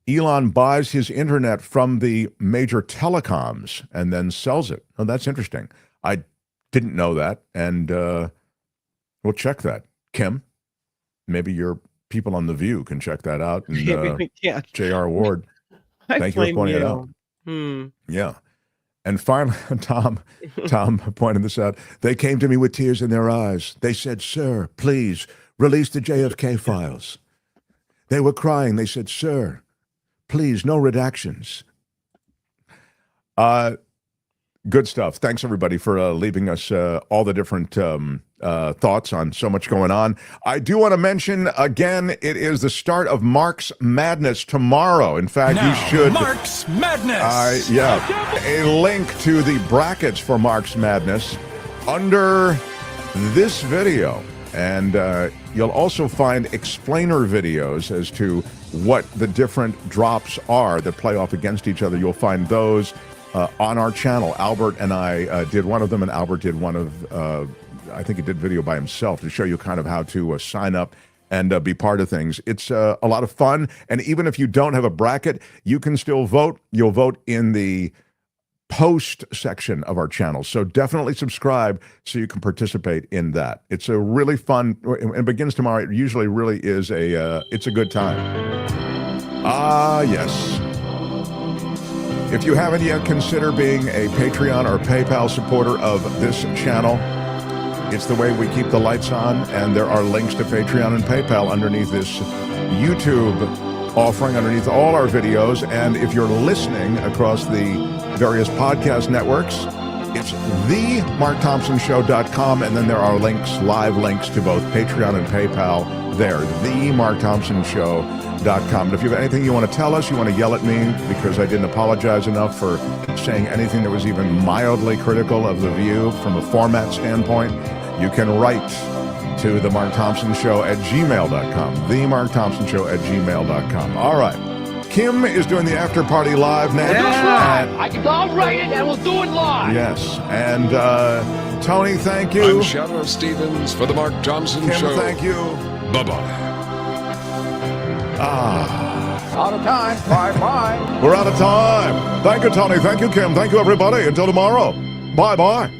Elon buys his internet from the major telecoms and then sells it. Oh, that's interesting. I didn't know that, and we'll check that. Kim, maybe your people on The View can check that out. And, Yeah. J.R. Ward, thank you for pointing it out. Yeah. And finally, Tom pointed this out. They came to me with tears in their eyes. They said, "Sir, please release the JFK files." They were crying. They said, "Sir, please, no redactions." Good stuff. Thanks, everybody, for leaving us all the different thoughts on so much going on. I do want to mention, again, it is the start of Mark's Madness tomorrow. In fact, Now, you should... Mark's Madness! A link to the brackets for Mark's Madness under this video. And you'll also find explainer videos as to what the different drops are that play off against each other. You'll find those on our channel. Albert and I did one of them, and Albert did one of, I think he did video by himself to show you kind of how to sign up and be part of things. It's a lot of fun, and even if you don't have a bracket, you can still vote. You'll vote in the post section of our channel, so definitely subscribe so you can participate in that. It's a really fun, it begins tomorrow. It usually really is it's a good time. Yes. If you haven't yet, consider being a Patreon or PayPal supporter of this channel. It's the way we keep the lights on, and there are links to Patreon and PayPal underneath this YouTube offering, underneath all our videos. And if you're listening across the various podcast networks, it's themarkthompsonshow.com, and then there are links, live links to both Patreon and PayPal there, themarkthompsonshow.com. And if you have anything you want to tell us, you want to yell at me because I didn't apologize enough for saying anything that was even mildly critical of The View from a format standpoint, you can write to the Mark Thompson Show at gmail.com. The Mark Thompson Show at gmail.com. All right. Kim is doing the after party live now. I'll write it and we'll do it live. Yes. And Tony, thank you. I'm Shadow Stevens for the Mark Thompson Kim, Show. thank you. Bye-bye. Out of time. Bye-bye. We're out of time. Thank you, Tony. Thank you, Kim. Thank you, everybody. Until tomorrow. Bye-bye.